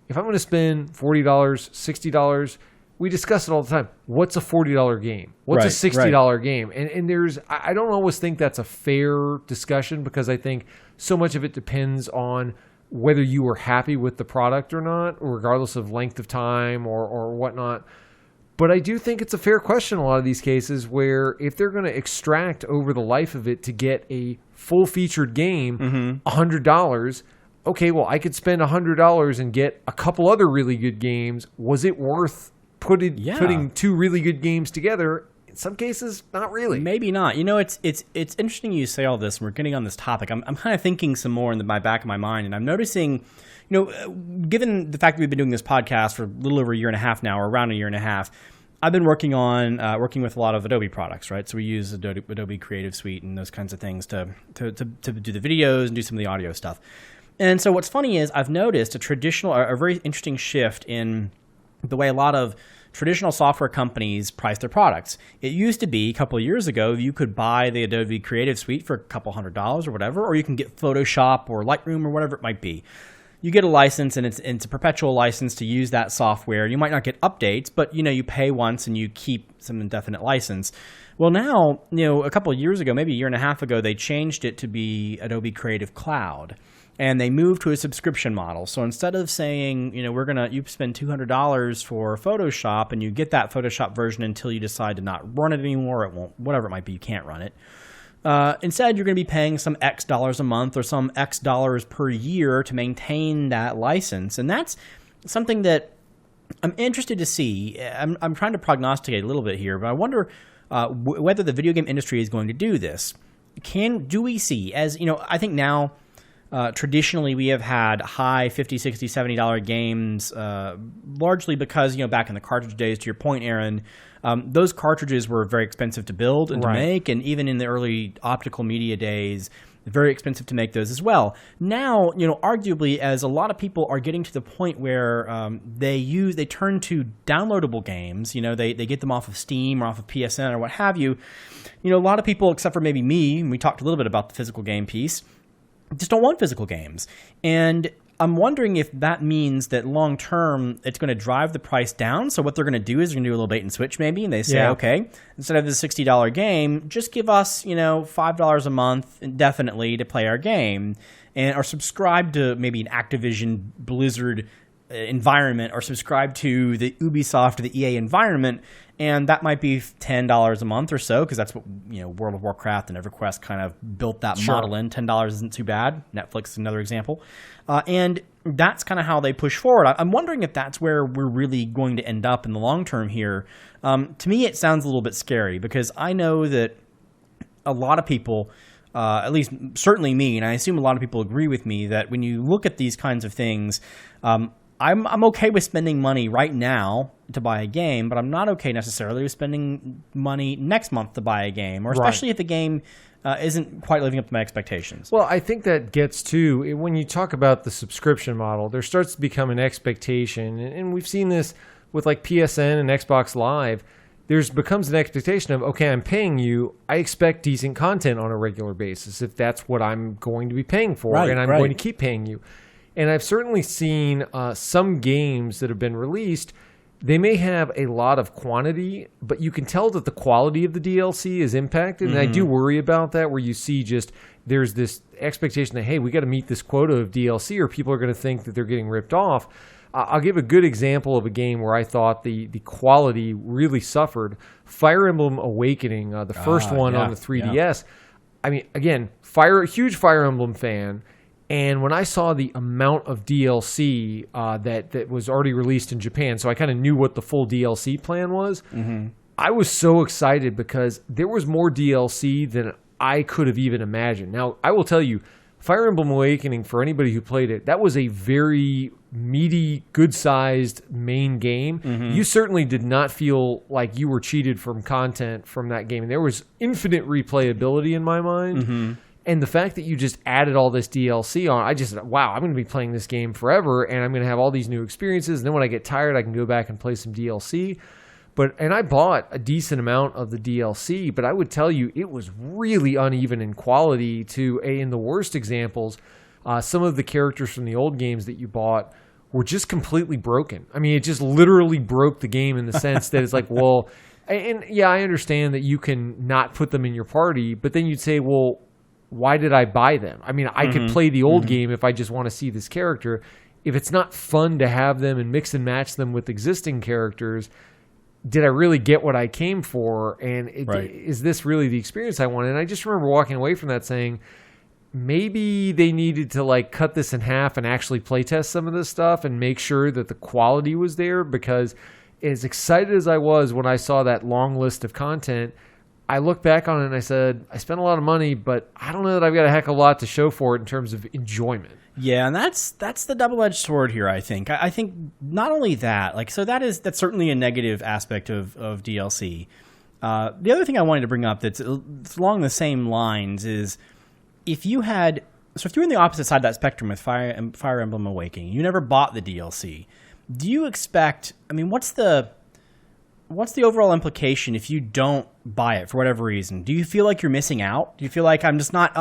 if I'm going to spend $40, $60, we discuss it all the time. What's a $40 game? What's a $60 game? And I don't always think that's a fair discussion, because I think so much of it depends on whether you are happy with the product or not, regardless of length of time or whatnot. But I do think it's a fair question in a lot of these cases, where if they're going to extract over the life of it to get a full-featured game, $100, okay, well, I could spend $100 and get a couple other really good games. Was it worth putting two really good games together? In some cases, not really. Maybe not. It's interesting you say all this, and we're getting on this topic. I'm kind of thinking some more in my back of my mind, and I'm noticing, given the fact that we've been doing this podcast for a little over a year and a half now, or around a year and a half, I've been working with a lot of Adobe products, right? So we use Adobe Creative Suite and those kinds of things to do the videos and do some of the audio stuff. And so what's funny is I've noticed a very interesting shift in the way a lot of traditional software companies price their products. It used to be a couple of years ago, you could buy the Adobe Creative Suite for a couple $100 or whatever, or you can get Photoshop or Lightroom or whatever it might be. You get a license, and it's a perpetual license to use that software. You might not get updates, but you pay once and you keep some indefinite license. Well, now, a couple of years ago, maybe a year and a half ago, they changed it to be Adobe Creative Cloud. And they moved to a subscription model. So instead of saying, you spend $200 for Photoshop and you get that Photoshop version until you decide to not run it anymore, it won't, whatever it might be, you can't run it. Instead, you're going to be paying some X dollars a month or some X dollars per year to maintain that license. And that's something that I'm interested to see. I'm trying to prognosticate a little bit here, but I wonder whether the video game industry is going to do this. Do we see, I think now, traditionally, we have had high $50, $60, $70 games, largely because, back in the cartridge days, to your point, Aaron, those cartridges were very expensive to build and to make, and even in the early optical media days, very expensive to make those as well. Now, arguably, as a lot of people are getting to the point where they turn to downloadable games, they get them off of Steam or off of PSN or what have you, a lot of people, except for maybe me, and we talked a little bit about the physical game piece, just don't want physical games. And I'm wondering if that means that long term it's going to drive the price down. So what they're going to do is they're going to do a little bait and switch maybe, and they say, okay, instead of the $60 game, just give us $5 a month indefinitely to play our game, or subscribe to maybe an Activision Blizzard environment, or subscribe to the Ubisoft or the EA environment. And that might be $10 a month or so, because that's what World of Warcraft and EverQuest kind of built that model in. $10 isn't too bad. Netflix is another example. And that's kind of how they push forward. I'm wondering if that's where we're really going to end up in the long term here. To me, it sounds a little bit scary, because I know that a lot of people, at least certainly me, and I assume a lot of people agree with me, that when you look at these kinds of things, I'm okay with spending money right now to buy a game, but I'm not okay necessarily with spending money next month to buy a game, or especially if the game isn't quite living up to my expectations. Well, I think that gets to, when you talk about the subscription model, there starts to become an expectation, and we've seen this with like PSN and Xbox Live. Becomes an expectation of, okay, I'm paying you, I expect decent content on a regular basis if that's what I'm going to be paying for, and I'm going to keep paying you. And I've certainly seen some games that have been released, they may have a lot of quantity, but you can tell that the quality of the DLC is impacted. And I do worry about that, where you see there's this expectation that, hey, we got to meet this quota of DLC or people are going to think that they're getting ripped off. I'll give a good example of a game where I thought the quality really suffered. Fire Emblem Awakening, the first one on the 3DS. Yeah. I mean, again, huge Fire Emblem fan. And when I saw the amount of DLC that was already released in Japan, so I kind of knew what the full DLC plan was, I was so excited because there was more DLC than I could have even imagined. Now, I will tell you, Fire Emblem Awakening, for anybody who played it, that was a very meaty, good-sized main game. You certainly did not feel like you were cheated from content from that game. And there was infinite replayability in my mind. And the fact that you just added all this DLC on, I'm going to be playing this game forever, and I'm going to have all these new experiences. And then when I get tired, I can go back and play some DLC. And I bought a decent amount of the DLC, but I would tell you it was really uneven in quality. In the worst examples, some of the characters from the old games that you bought were just completely broken. I mean, it just literally broke the game in the sense that it's like, well, and yeah, I understand that you can not put them in your party, but then you'd say, well, why did I buy them? I mean, I could play the old game if I just want to see this character. If it's not fun to have them and mix and match them with existing characters, did I really get what I came for? And is this really the experience I wanted? And I just remember walking away from that saying, maybe they needed to cut this in half and actually play test some of this stuff and make sure that the quality was there, because as excited as I was when I saw that long list of content, I look back on it and I said, I spent a lot of money, but I don't know that I've got a heck of a lot to show for it in terms of enjoyment. Yeah, and that's the double-edged sword here, I think. I think not only that, like, so that's certainly a negative aspect of DLC. The other thing I wanted to bring up that's along the same lines is if you're in the opposite side of that spectrum with Fire Emblem Awakening, you never bought the DLC, do you expect, I mean, what's the overall implication if you don't buy it for whatever reason? Do you feel like you're missing out? Do you feel like I'm just not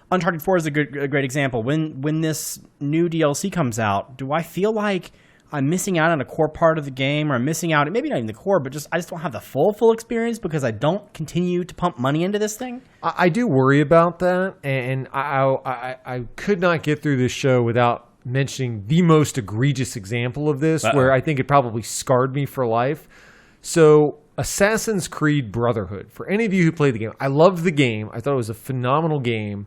Uncharted 4 is a great example. When this new DLC comes out, do I feel like I'm missing out on a core part of the game, or I'm missing out, maybe not even the core, but I just don't have the full experience because I don't continue to pump money into this thing? I do worry about that, and I could not get through this show without mentioning the most egregious example of this, where I think it probably scarred me for life. So Assassin's Creed Brotherhood, for any of you who played the game, I loved the game. I thought it was a phenomenal game.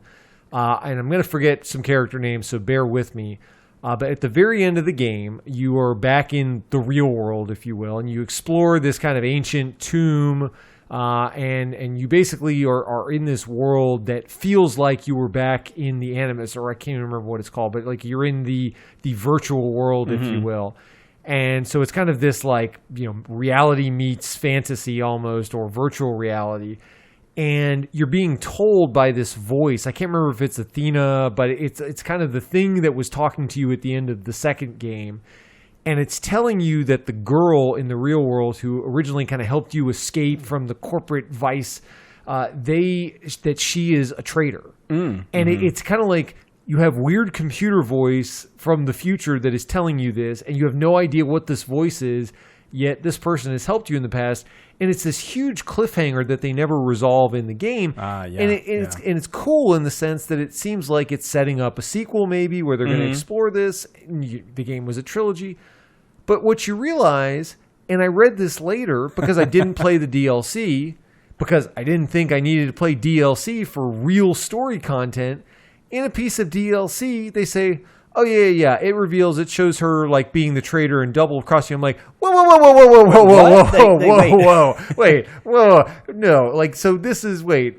And I'm going to forget some character names, so bear with me. But at the very end of the game, you are back in the real world, if you will, and you explore this kind of ancient tomb, and you basically are in this world that feels like you were back in the Animus, or I can't even remember what it's called, but like you're in the virtual world, if you will. And so it's kind of this like, reality meets fantasy almost, or virtual reality. And you're being told by this voice, I can't remember if it's Athena, but it's kind of the thing that was talking to you at the end of the second game. And it's telling you that the girl in the real world who originally kind of helped you escape from the corporate vice, that she is a traitor. And it's kind of like you have weird computer voice from the future that is telling you this, and you have no idea what this voice is, yet this person has helped you in the past. And it's this huge cliffhanger that they never resolve in the game. And it's cool in the sense that it seems like it's setting up a sequel maybe where they're going to explore this. The game was a trilogy. But what you realize, and I read this later because I didn't play the DLC, because I didn't think I needed to play DLC for real story content. In a piece of DLC, they say, oh, yeah, it shows her, like, being the traitor and double crossing. I'm like, whoa, wait, no. Like, so this is, wait.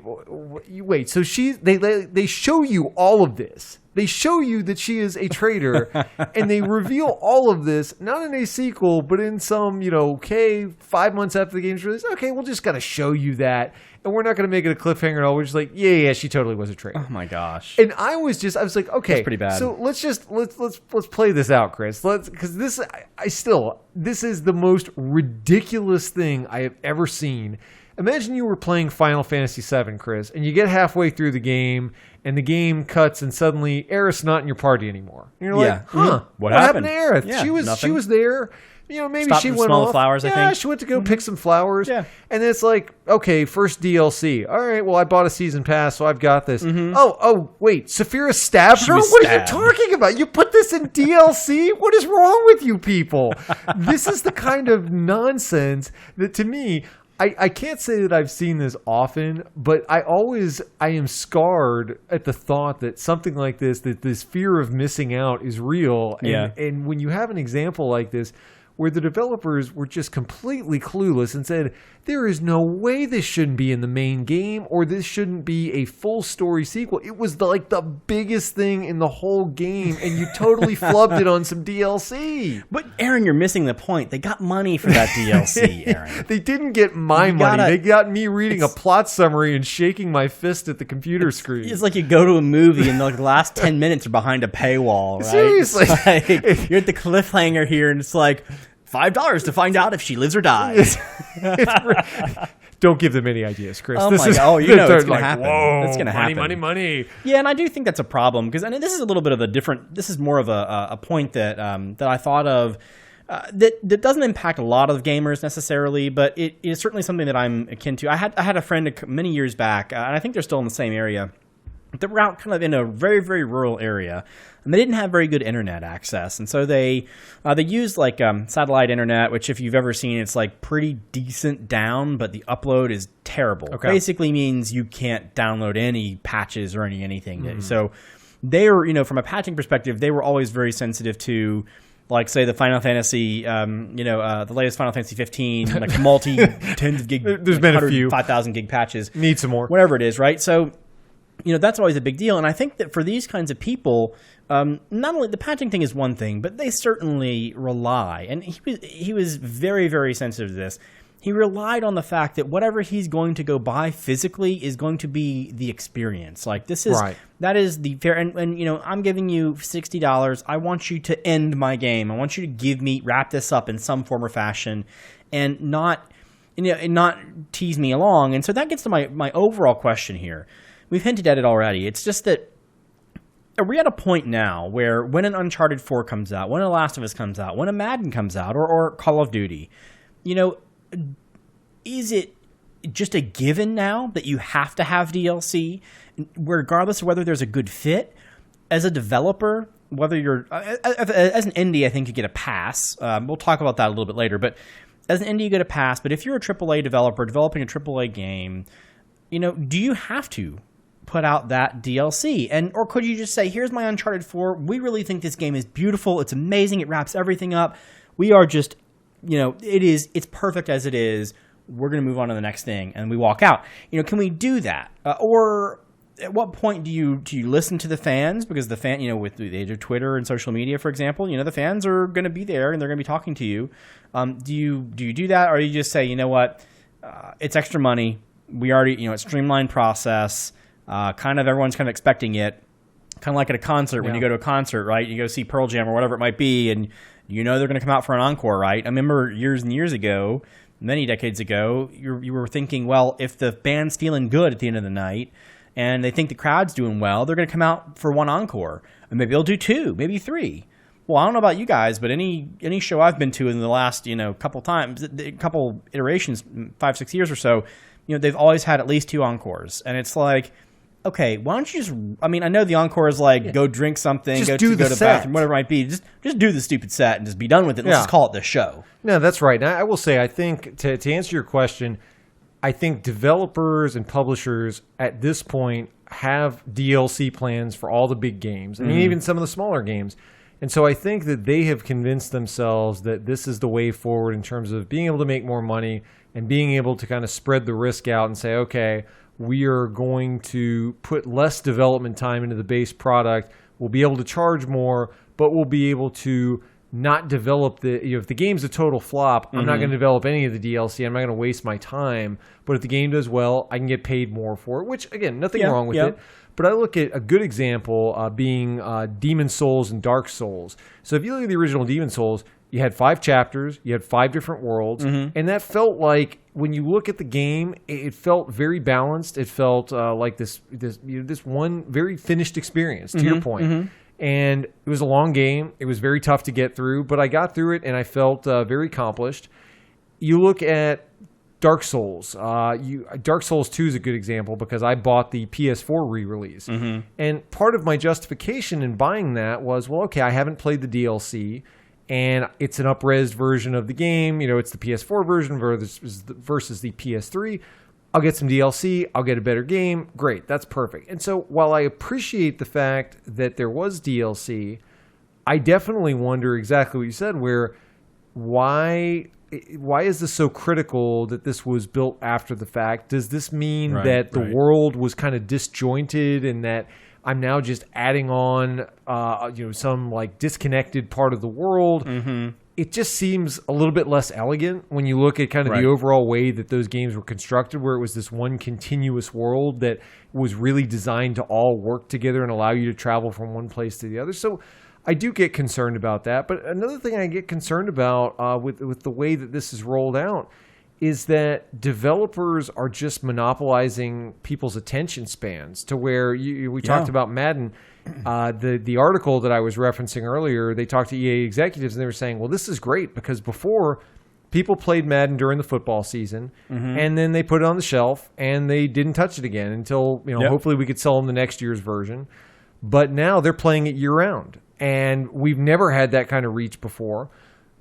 So they show you all of this. They show you that she is a traitor, and they reveal all of this, not in a sequel, but in some, 5 months after the game's released, okay, we'll just got to show you that. And we're not going to make it a cliffhanger at all. We're just like, yeah, she totally was a traitor. Oh my gosh! And I was like, okay, that's pretty bad. So let's play this out, Chris. Because this is the most ridiculous thing I have ever seen. Imagine you were playing Final Fantasy VII, Chris, and you get halfway through the game, and the game cuts, and suddenly Aerith's not in your party anymore. And you're like, what happened to Aerith? Yeah, she was there. Maybe Stopped she to went smell off. the flowers, I think. She went to go pick some flowers. Yeah. And then it's like, okay, first DLC. All right, well, I bought a season pass, so I've got this. Oh, wait, Saphira stabbed her? What are you talking about? You put this in DLC? What is wrong with you people? This is the kind of nonsense that, to me, I can't say that I've seen this often, but I am scarred at the thought that something like this, that this fear of missing out is real. And when you have an example like this, where the developers were just completely clueless and said, there is no way this shouldn't be in the main game, or this shouldn't be a full story sequel. It was the biggest thing in the whole game, and you totally flubbed it on some DLC. But Aaron, you're missing the point. They got money for that DLC, Aaron. They didn't get my money. They got me reading a plot summary and shaking my fist at the computer screen. It's like you go to a movie and the last 10 minutes are behind a paywall, right? Seriously. You're at the cliffhanger here, and it's like, $5 to find out if she lives or dies. Don't give them any ideas, Chris. Oh, my God. Oh, you know it's going to happen. Whoa, it's going to happen. Money. Yeah, and I do think that's a problem, because this is a little bit of a different, this is more of a point that I thought of that doesn't impact a lot of gamers necessarily, but it is certainly something that I'm akin to. I had a friend many years back, and I think they're still in the same area. They were out kind of in a very, very rural area, and they didn't have very good internet access. And so they used satellite internet, which if you've ever seen, it's like pretty decent down, but the upload is terrible. Okay. Basically means you can't download any patches or anything. So they were, from a patching perspective, they were always very sensitive to like say the Final Fantasy, the latest Final Fantasy 15, like multi tens of gig, There's been a few 5,000 gig patches, need some more, whatever it is, right? So, that's always a big deal. And I think that for these kinds of people, not only the patching thing is one thing, but they certainly rely, and he was very, very sensitive to this. He relied on the fact that whatever he's going to go buy physically is going to be the experience. Like that is the fair. And I'm giving you $60. I want you to end my game. I want you to wrap this up in some form or fashion, and not tease me along. And so that gets to my overall question here. We've hinted at it already. It's just that, are we at a point now where when an Uncharted 4 comes out, when a Last of Us comes out, when a Madden comes out, or Call of Duty, is it just a given now that you have to have DLC, regardless of whether there's a good fit? As a developer, whether you're as an indie, I think you get a pass. We'll talk about that a little bit later, but as an indie, you get a pass. But if you're a AAA developer developing a AAA game, do you have to put out that DLC? Or could you just say, here's my Uncharted 4. We really think this game is beautiful. It's amazing. It wraps everything up. We are just, it's perfect as it is. We're going to move on to the next thing, and we walk out. Can we do that? Or at what point do you listen to the fans? Because the fan, with the age of Twitter and social media, for example, the fans are going to be there and they're going to be talking to you. Do you do that, or you just say, it's extra money. We already, it's streamlined process. Everyone's kind of expecting it. Kind of like at a concert, when you go to a concert, right? You go see Pearl Jam or whatever it might be, and they're going to come out for an encore, right? I remember years and years ago, many decades ago, you were thinking, well, if the band's feeling good at the end of the night and they think the crowd's doing well, they're going to come out for one encore. And maybe they'll do two, maybe three. Well, I don't know about you guys, but any show I've been to in the last, couple iterations, 5-6 years or so, they've always had at least two encores. And it's like, okay, why don't you just, I know the encore is like, go drink something, just go to the bathroom, whatever it might be. Just do the stupid set and just be done with it. Let's just call it the show. No, that's right. Now, I will say, I think, to answer your question, I think developers and publishers at this point have DLC plans for all the big games. Even some of the smaller games. And so I think that they have convinced themselves that this is the way forward in terms of being able to make more money and being able to kind of spread the risk out and say, okay, we are going to put less development time into the base product. We'll be able to charge more, but we'll be able to not develop if the game's a total flop, I'm not going to develop any of the DLC. I'm not going to waste my time. But if the game does well, I can get paid more for it, which, again, nothing wrong with it. But I look at a good example being Demon's Souls and Dark Souls. So if you look at the original Demon's Souls, you had 5 chapters, you had 5 different worlds, and that felt like, when you look at the game, it felt very balanced. It felt like this one very finished experience, to your point. And it was a long game. It was very tough to get through, but I got through it, and I felt very accomplished. You look at Dark Souls. Dark Souls 2 is a good example because I bought the PS4 re-release. And part of my justification in buying that was, well, okay, I haven't played the DLC, and it's an up-resed version of the game. It's the PS4 version versus the PS3. I'll get some DLC. I'll get a better game. Great. That's perfect. And so while I appreciate the fact that there was DLC, I definitely wonder exactly what you said, why is this so critical that this was built after the fact? Does this mean that the world was kind of disjointed and that I'm now just adding on some like disconnected part of the world? It just seems a little bit less elegant when you look at kind of the overall way that those games were constructed, where it was this one continuous world that was really designed to all work together and allow you to travel from one place to the other. So I do get concerned about that. But another thing I get concerned about with the way that this is rolled out is that developers are just monopolizing people's attention spans to where we talked about Madden. The article that I was referencing earlier, they talked to EA executives and they were saying, well, this is great because before people played Madden during the football season and then they put it on the shelf and they didn't touch it again until, hopefully we could sell them the next year's version. But now they're playing it year round and we've never had that kind of reach before.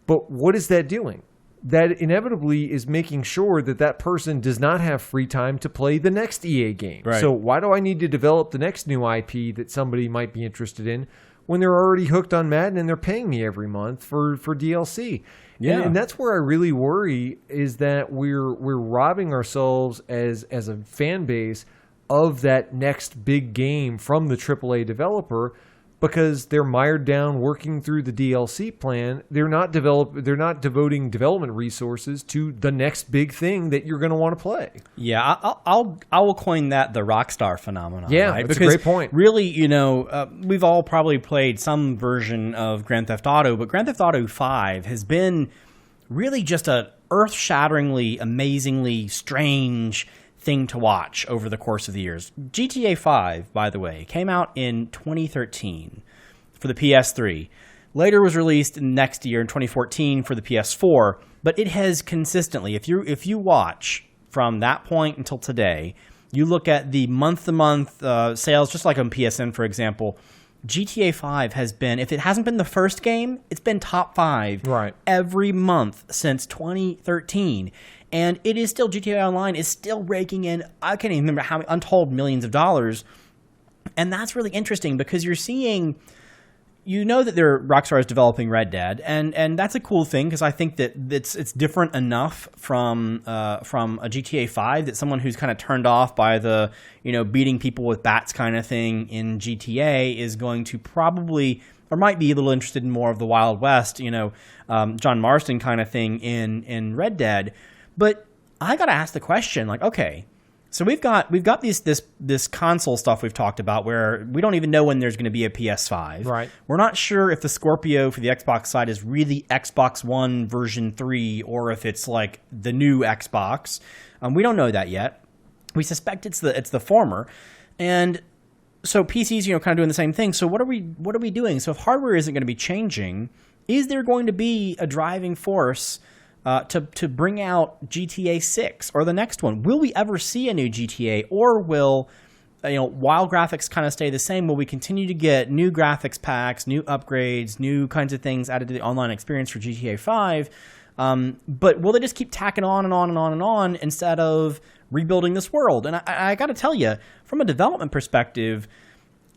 But what is that doing? That inevitably is making sure that person does not have free time to play the next EA game. So why do I need to develop the next new IP that somebody might be interested in when they're already hooked on Madden and they're paying me every month for DLC. Yeah. And that's where I really worry, is that we're robbing ourselves as a fan base of that next big game from the AAA developer, because they're mired down working through the DLC plan. They're not devoting development resources to the next big thing that you're going to want to play. Yeah, I will coin that the Rockstar phenomenon. Yeah, right? that's Because a great point. Really, we've all probably played some version of Grand Theft Auto, but Grand Theft Auto 5 has been really just a earth-shatteringly, amazingly strange thing to watch over the course of the years. GTA 5, by the way, came out in 2013 for the PS3. Later was released next year in 2014 for the PS4, but it has consistently, if you watch from that point until today, you look at the month-to-month sales, just like on PSN, for example, GTA 5 has been, if it hasn't been the first game, it's been top 5 Right. every month since 2013. And it is still, GTA Online is still raking in, I can't even remember how many, untold millions of dollars. And that's really interesting because you're seeing, that Rockstar is developing Red Dead, and that's a cool thing because I think that it's different enough from a GTA 5 that someone who's kind of turned off by the beating people with bats kind of thing in GTA is going to probably, or might be a little interested in more of the Wild West, John Marston kind of thing in Red Dead. But I got to ask the question, like, okay, so we've got this console stuff we've talked about where we don't even know when there's going to be a PS5. Right. We're not sure if the Scorpio for the Xbox side is really Xbox One version 3 or if it's like the new Xbox. We don't know that yet. We suspect it's the former. And so PCs, kind of doing the same thing. So what are we doing? So if hardware isn't going to be changing, is there going to be a driving force to bring out GTA 6 or the next one? Will we ever see a new GTA, or will while graphics kind of stay the same, will we continue to get new graphics packs, new upgrades, new kinds of things added to the online experience for GTA 5? But will they just keep tacking on and on and on and on instead of rebuilding this world? And I got to tell you, from a development perspective,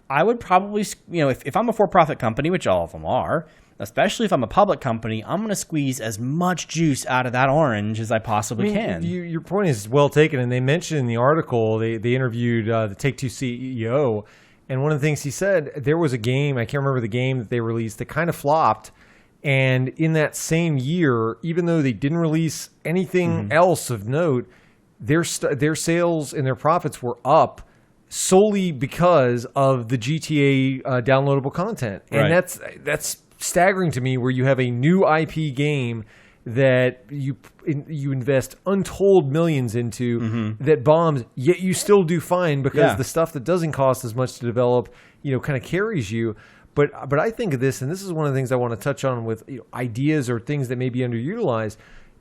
I would probably, if I'm a for-profit company, which all of them are, especially if I'm a public company, I'm going to squeeze as much juice out of that orange as I possibly can. Your point is well taken, and they mentioned in the article, they interviewed the Take-Two CEO, and one of the things he said, there was a game, I can't remember the game that they released, that kind of flopped, and in that same year, even though they didn't release anything else of note, their sales and their profits were up solely because of the GTA downloadable content. And Right. that's staggering to me, where you have a new IP game that you invest untold millions into that bombs, yet you still do fine because the stuff that doesn't cost as much to develop, kind of carries you. But I think of this, and this is one of the things I want to touch on with ideas or things that may be underutilized.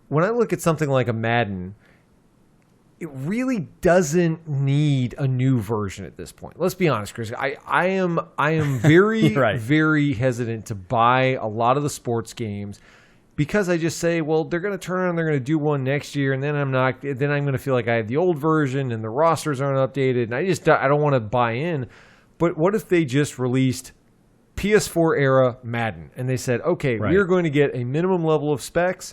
When I look at something like a Madden, it really doesn't need a new version at this point. Let's be honest, Chris. I am very Right. very hesitant to buy a lot of the sports games because I just say, well, they're going to turn around, they're going to do one next year, and then I'm going to feel like I have the old version and the rosters aren't updated, and I don't want to buy in. But what if they just released PS4 era Madden and they said, okay, Right. we're going to get a minimum level of specs.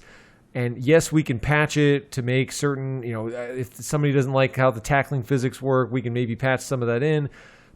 And yes, we can patch it to make certain, if somebody doesn't like how the tackling physics work, we can maybe patch some of that in.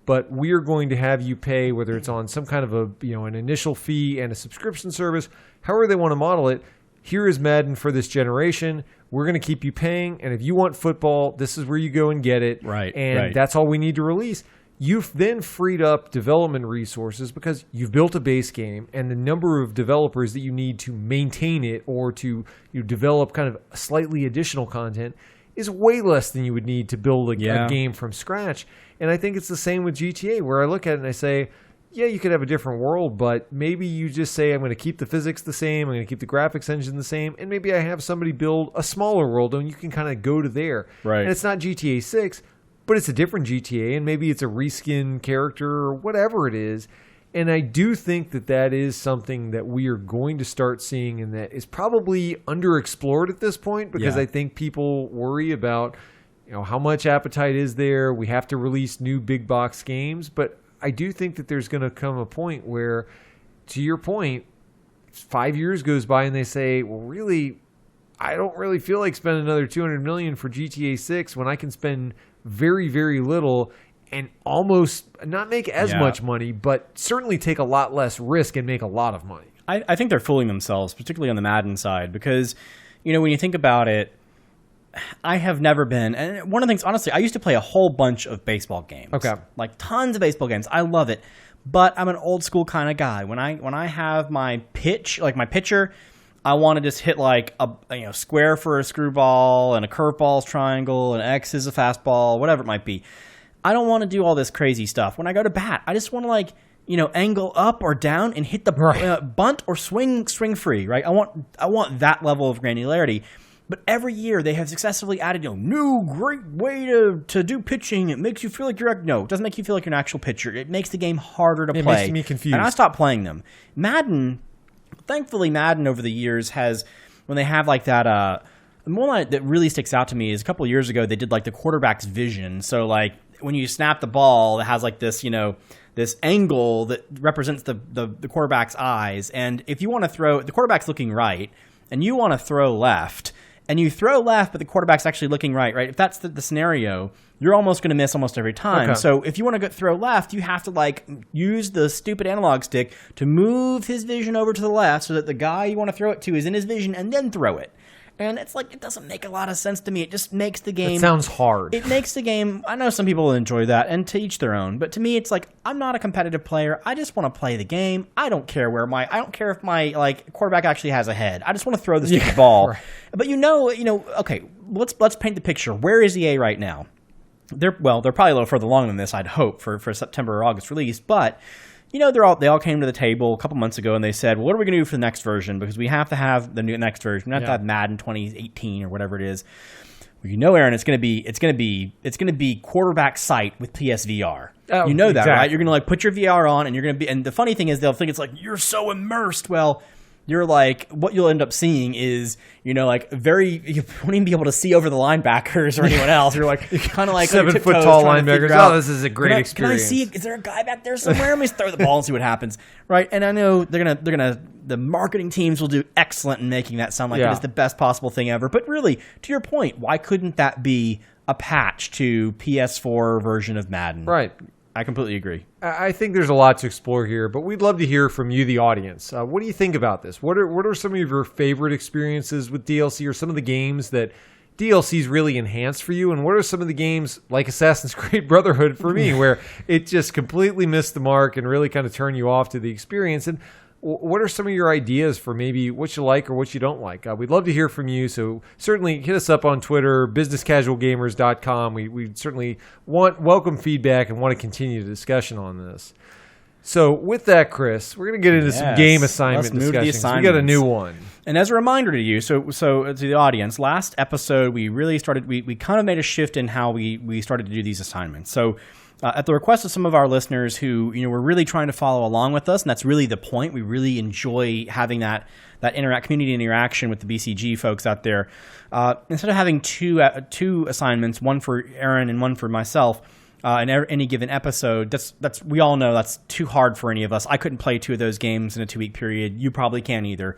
But we're going to have you pay, whether it's on some kind of an initial fee and a subscription service, however they want to model it. Here is Madden for this generation. We're going to keep you paying. And if you want football, this is where you go and get it. Right, And right. that's all we need to release. You've then freed up development resources because you've built a base game, and the number of developers that you need to maintain it or to develop kind of slightly additional content is way less than you would need to build a game from scratch. And I think it's the same with GTA, where I look at it and I say, yeah, you could have a different world, but maybe you just say, I'm going to keep the physics the same, I'm going to keep the graphics engine the same, and maybe I have somebody build a smaller world, and you can kind of go to there. Right. And it's not GTA 6, but it's a different GTA, and maybe it's a reskin character or whatever it is. And I do think that is something that we are going to start seeing, and that is probably underexplored at this point because I think people worry about how much appetite is there. We have to release new big box games, but I do think that there's going to come a point where, to your point, 5 years goes by and they say, well, really, I don't really feel like spending another $200 million for GTA 6 when I can spend very, very little and almost not make as much money, but certainly take a lot less risk and make a lot of money. I think they're fooling themselves, particularly on the Madden side, because, when you think about it, I have never been, and one of the things, honestly, I used to play a whole bunch of baseball games. Okay. Like tons of baseball games. I love it. But I'm an old school kind of guy. When I have my pitch, like my pitcher, I want to just hit like a square for a screwball and a curveball's triangle and X is a fastball, whatever it might be. I don't want to do all this crazy stuff. When I go to bat, I just want to angle up or down and hit the bunt or swing free, right? I want that level of granularity. But every year they have successfully added, new great way to do pitching. It makes you feel like it doesn't make you feel like you're an actual pitcher. It makes the game harder to play. It makes me confused. And I stopped playing them. Thankfully Madden over the years has, when they have like that, the one that really sticks out to me is a couple of years ago they did like the quarterback's vision. So like when you snap the ball, it has like this, this angle that represents the quarterback's eyes. And if you want to throw, the quarterback's looking right, and you want to throw left, and you throw left, but the quarterback's actually looking right? If that's the scenario, you're almost going to miss almost every time. Okay. So if you want to throw left, you have to use the stupid analog stick to move his vision over to the left so that the guy you want to throw it to is in his vision and then throw it. And it's it doesn't make a lot of sense to me. It just makes the game... It sounds hard. It makes the game... I know some people enjoy that, and to each their own. But to me, it's I'm not a competitive player. I just want to play the game. I don't care I don't care if my quarterback actually has a head. I just want to throw the stupid ball. Right. But okay, let's paint the picture. Where is EA right now? They're probably a little further along than this, I'd hope, for September or August release. But... they all came to the table a couple months ago and they said, well, what are we going to do for the next version? Because we have to have the next version. We have to have Madden 2018 or whatever it is. Well, Aaron, it's going to be quarterback sight with PSVR. Oh, you know that, exactly. right? You're going to put your VR on and you're going to be, and the funny thing is they'll think it's you're so immersed. Well, you're what you'll end up seeing is, you won't even be able to see over the linebackers or anyone else. You're kind of 7 foot tall linebackers. Oh, this is a great experience. Can I see? Is there a guy back there somewhere? Let me throw the ball and see what happens. Right. And I know the marketing teams will do excellent in making that sound like it is the best possible thing ever. But really, to your point, why couldn't that be a patch to PS4 version of Madden? Right. I completely agree. I think there's a lot to explore here, but we'd love to hear from you, the audience. What do you think about this? What are some of your favorite experiences with DLC, or some of the games that DLC's really enhanced for you? And what are some of the games like Assassin's Creed Brotherhood for me, where it just completely missed the mark and really kind of turned you off to the experience? And what are some of your ideas for maybe what you like or what you don't like? We'd love to hear from you, so certainly hit us up on Twitter, businesscasualgamers.com. We certainly welcome feedback and want to continue the discussion on this. So with that, Chris, we're going to get into some game assignment discussions. We got a new one. And as a reminder to you, so to the audience, last episode we really started, we kind of made a shift in how we started to do these assignments. So at the request of some of our listeners who were really trying to follow along with us, and that's really the point. We really enjoy having that community interaction with the BCG folks out there. Instead of having two assignments, one for Aaron and one for myself, in any given episode, that's we all know that's too hard for any of us. I couldn't play 2 of those games in a 2-week period. You probably can't either.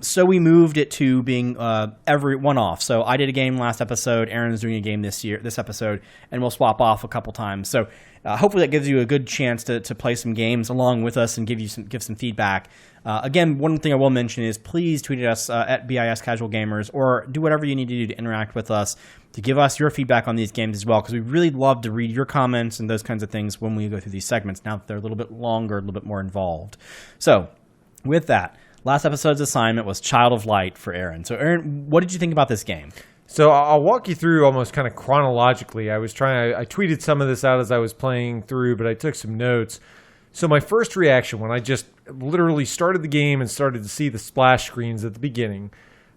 So we moved it to being every one off. So I did a game last episode. Aaron's doing a game this episode, and we'll swap off a couple times. So hopefully that gives you a good chance to play some games along with us and give some feedback. Again, one thing I will mention is please tweet at us at BIS Casual Gamers, or do whatever you need to do to interact with us, to give us your feedback on these games as well, because we really love to read your comments and those kinds of things when we go through these segments, now that they're a little bit longer, a little bit more involved. So with that, last episode's assignment was Child of Light for Aaron. So Aaron, what did you think about this game? So I'll walk you through almost kind of chronologically. I tweeted some of this out as I was playing through, but I took some notes. So my first reaction when I just literally started the game and started to see the splash screens at the beginning,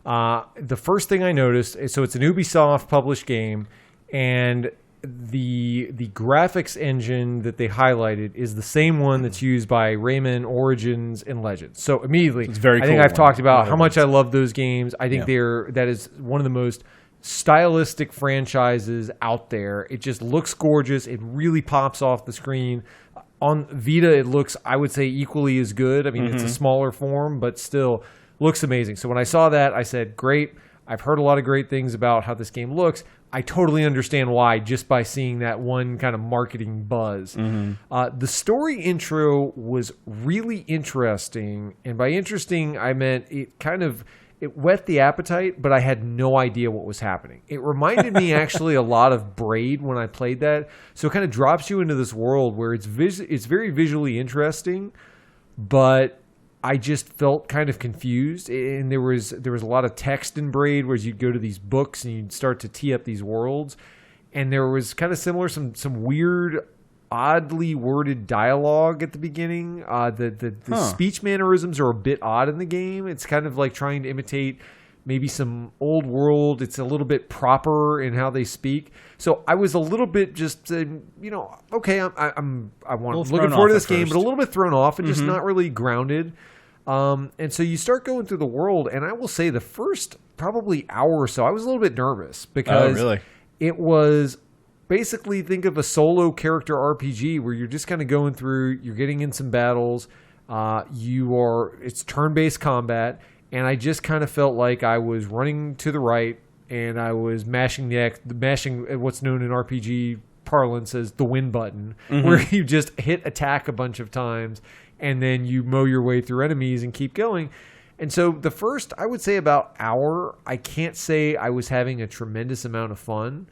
the first thing I noticed, so it's an Ubisoft published game, and the graphics engine that they highlighted is the same one that's used by Rayman, Origins, and Legends. So immediately, it's very cool. I think I've talked about how much I love those games. I think that is one of the most stylistic franchises out there. It just looks gorgeous. It really pops off the screen. on Vita, it looks, I would say, equally as good. I mean, it's a smaller form, but still looks amazing. So when I saw that, I said, great. I've heard a lot of great things about how this game looks. I totally understand why just by seeing that one kind of marketing buzz. The story intro was really interesting. And by interesting, I meant it whet the appetite, but I had no idea what was happening. It reminded me actually a lot of Braid when I played that. So it kind of drops you into this world where it's very visually interesting, but I just felt kind of confused, and there was a lot of text in Braid, where you'd go to these books and you'd start to tee up these worlds, and there was kind of similar some weird, oddly worded dialogue at the beginning. The speech mannerisms are a bit odd in the game. It's kind of like trying to imitate maybe some old world. It's a little bit proper in how they speak. So I was a little bit just, okay, I'm looking forward to this game, but a little bit thrown off and just not really grounded. And so you start going through the world, and I will say the first probably hour or so, I was a little bit nervous because it was basically, think of a solo character RPG where you're just kind of going through, you're getting in some battles, it's turn-based combat, and I just kind of felt like I was running to the right and I was mashing what's known in RPG parlance as the win button, where you just hit attack a bunch of times and then you mow your way through enemies and keep going. And so the first, I would say about hour, I can't say I was having a tremendous amount of fun.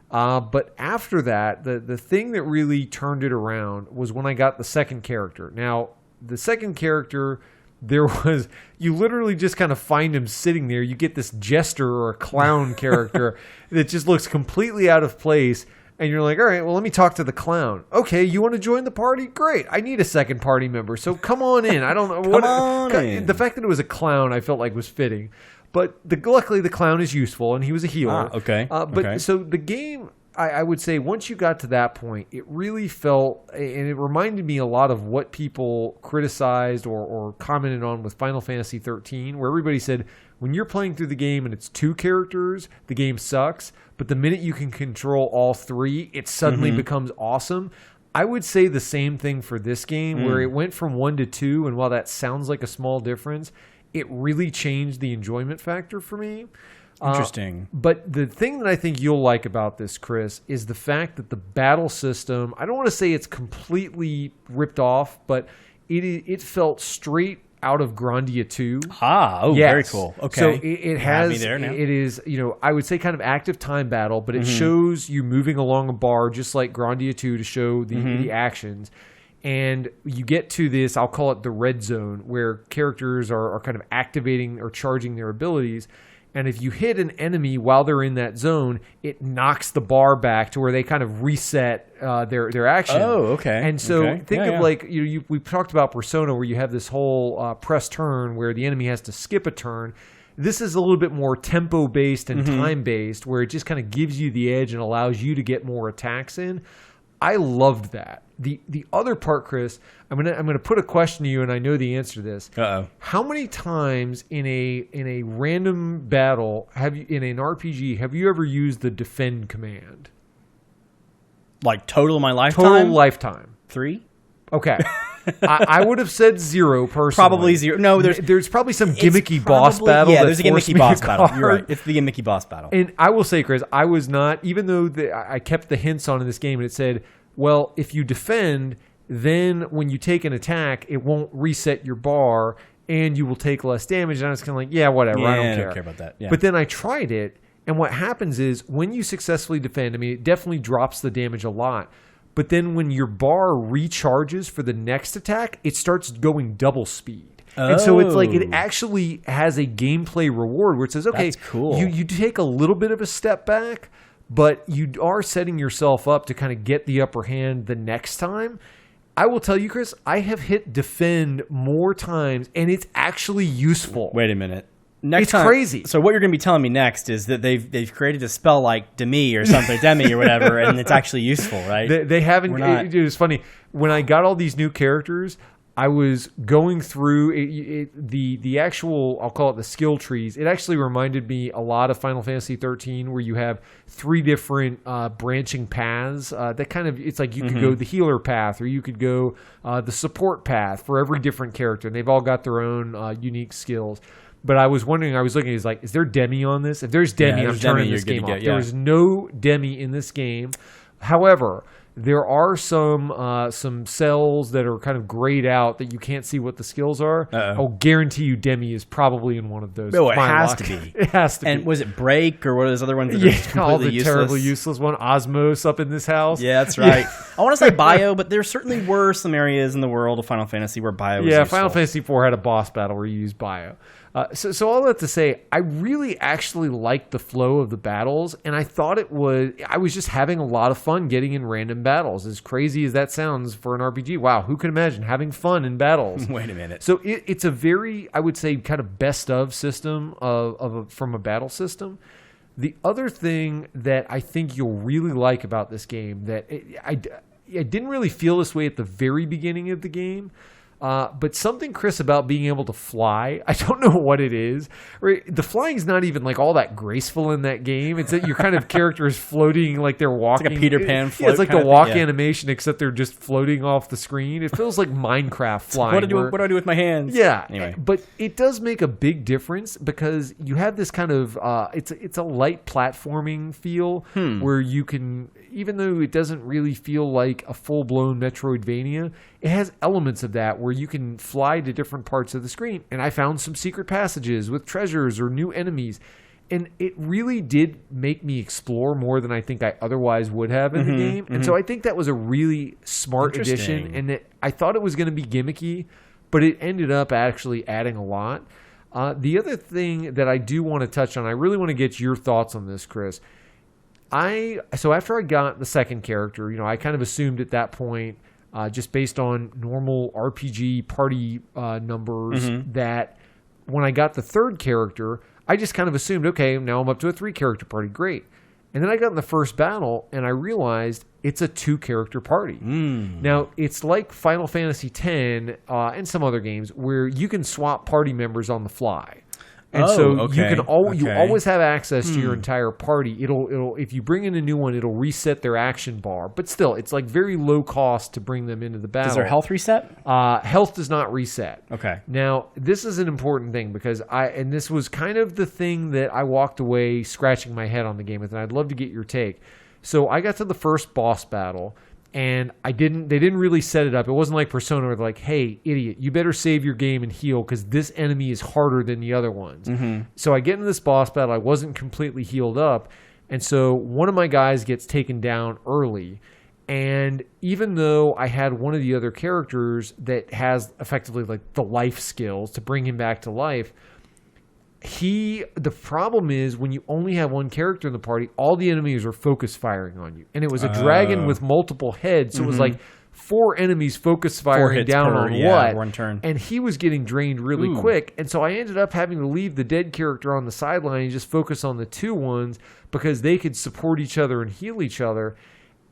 But after that, the thing that really turned it around was when I got the second character. Now, the second character, you literally just kind of find him sitting there. You get this jester or a clown character that just looks completely out of place. And you're like, all right, well, let me talk to the clown. Okay, you want to join the party? Great. I need a second party member, so come on in. I don't know. The fact that it was a clown, I felt like was fitting. But luckily, the clown is useful, and he was a healer. So the game, I would say, once you got to that point, it really felt, and it reminded me a lot of what people criticized or commented on with Final Fantasy 13, where everybody said, when you're playing through the game and it's two characters, the game sucks. But the minute you can control all three, it suddenly becomes awesome. I would say the same thing for this game, where it went from 1 to 2, and while that sounds like a small difference, it really changed the enjoyment factor for me. Interesting. But the thing that I think you'll like about this, Chris, is the fact that the battle system, I don't want to say it's completely ripped off, but it felt straight out of Grandia 2. Very cool. Okay. So it has, it is, I would say kind of active time battle, but it shows you moving along a bar just like Grandia 2 to show the actions. And you get to this, I'll call it the red zone, where characters are kind of activating or charging their abilities. And if you hit an enemy while they're in that zone, it knocks the bar back to where they kind of reset their action. And so think of like, we've talked about Persona, where you have this whole press turn where the enemy has to skip a turn. This is a little bit more tempo-based and time-based, where it just kind of gives you the edge and allows you to get more attacks in. I loved that. The other part, Chris, I'm gonna put a question to you, and I know the answer to this. How many times in a random battle in an RPG have you ever used the defend command? Like total in my lifetime? Total lifetime. 3? Okay. I would have said 0 personally. Probably 0. No, there's probably some gimmicky boss battle. Yeah, there's a gimmicky boss battle. You're right. It's the gimmicky boss battle. And I will say, Chris, I was not, even though I kept the hints on in this game, and it said, well, if you defend, then when you take an attack, it won't reset your bar, and you will take less damage. And I was kind of like, yeah, whatever, I don't care about that. Yeah. But then I tried it, and what happens is when you successfully defend, I mean, it definitely drops the damage a lot. But then when your bar recharges for the next attack, it starts going double speed. And so it's like it actually has a gameplay reward where it says, okay, that's cool. You take a little bit of a step back, but you are setting yourself up to kind of get the upper hand the next time. I will tell you, Chris, I have hit defend more times, and it's actually useful. Wait a minute. It's crazy. So what you're going to be telling me next is that they've created a spell like Demi or something, Demi or whatever, and it's actually useful, right? They haven't. It was funny when I got all these new characters. I was going through the actual, I'll call it the skill trees. It actually reminded me a lot of Final Fantasy 13, where you have 3 different branching paths. That kind of, it's like you could go the healer path, or you could go the support path for every different character, and they've all got their own unique skills. But I was wondering, I was looking, is like, is there Demi on this? If there's Demi, I'm turning this game off. There is no Demi in this game. However, there are some cells that are kind of grayed out that you can't see what the skills are. I'll guarantee you Demi is probably in one of those. No, it has to be. It has to be. And was it Break or what are those other ones that are just completely all the useless? terribly useless one. Osmos up in this house. Yeah, that's right. I want to say Bio, but there certainly were some areas in the world of Final Fantasy where Bio was useful. Final Fantasy IV had a boss battle where you use Bio. So all that to say, I really actually liked the flow of the battles, and I thought I was just having a lot of fun getting in random battles. As crazy as that sounds for an RPG, wow, who could imagine having fun in battles? Wait a minute. So it's a very, I would say, kind of best of system from a battle system. The other thing that I think you'll really like about this game, that I didn't really feel this way at the very beginning of the game, but something, Chris, about being able to fly, I don't know what it is. Right? The flying's not even like all that graceful in that game. It's that your kind of character is floating like they're walking. It's like a Peter Pan float. It's like the walk animation, except they're just floating off the screen. It feels like Minecraft flying. What do I do with my hands? Yeah. Anyway. But it does make a big difference because you have this kind of, it's a light platforming feel where you can, even though it doesn't really feel like a full-blown Metroidvania, it has elements of that where you can fly to different parts of the screen. And I found some secret passages with treasures or new enemies. And it really did make me explore more than I think I otherwise would have in the game. And so I think that was a really smart addition. And I thought it was going to be gimmicky, but it ended up actually adding a lot. The other thing that I do want to touch on, I really want to get your thoughts on this, Chris. So after I got the second character, I kind of assumed at that point, just based on normal RPG party numbers, that when I got the third character, I just kind of assumed, okay, now I'm up to a 3-character party, great. And then I got in the first battle, and I realized it's a 2-character party. Now, it's like Final Fantasy X and some other games where you can swap party members on the fly. And you can you always have access to your entire party. It'll if you bring in a new one, it'll reset their action bar. But still, it's like very low cost to bring them into the battle. Does their health reset? Health does not reset. Okay. Now, this is an important thing because this was kind of the thing that I walked away scratching my head on the game with, and I'd love to get your take. So I got to the first boss battle, and they didn't really set it up. It wasn't like Persona where they're like, hey, idiot, you better save your game and heal because this enemy is harder than the other ones. So I get into this boss battle. I wasn't completely healed up. And so one of my guys gets taken down early. And even though I had one of the other characters that has effectively like the life skills to bring him back to life, the problem is when you only have one character in the party, all the enemies are focus firing on you. And it was a dragon with multiple heads. So it was like 4 enemies focus firing down on one turn. And he was getting drained really quick. And so I ended up having to leave the dead character on the sideline and just focus on the 2 ones because they could support each other and heal each other.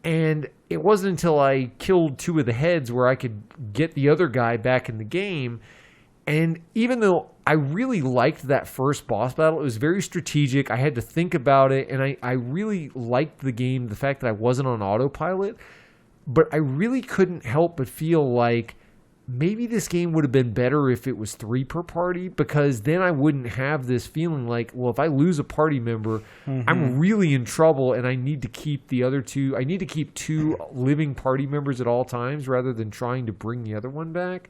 And it wasn't until I killed 2 of the heads where I could get the other guy back in the game. And even though I really liked that first boss battle, it was very strategic. I had to think about it, and I really liked the game, the fact that I wasn't on autopilot. But I really couldn't help but feel like maybe this game would have been better if it was 3 per party, because then I wouldn't have this feeling like, well, if I lose a party member, I'm really in trouble, and I need to keep the other 2. I need to keep 2 living party members at all times rather than trying to bring the other one back.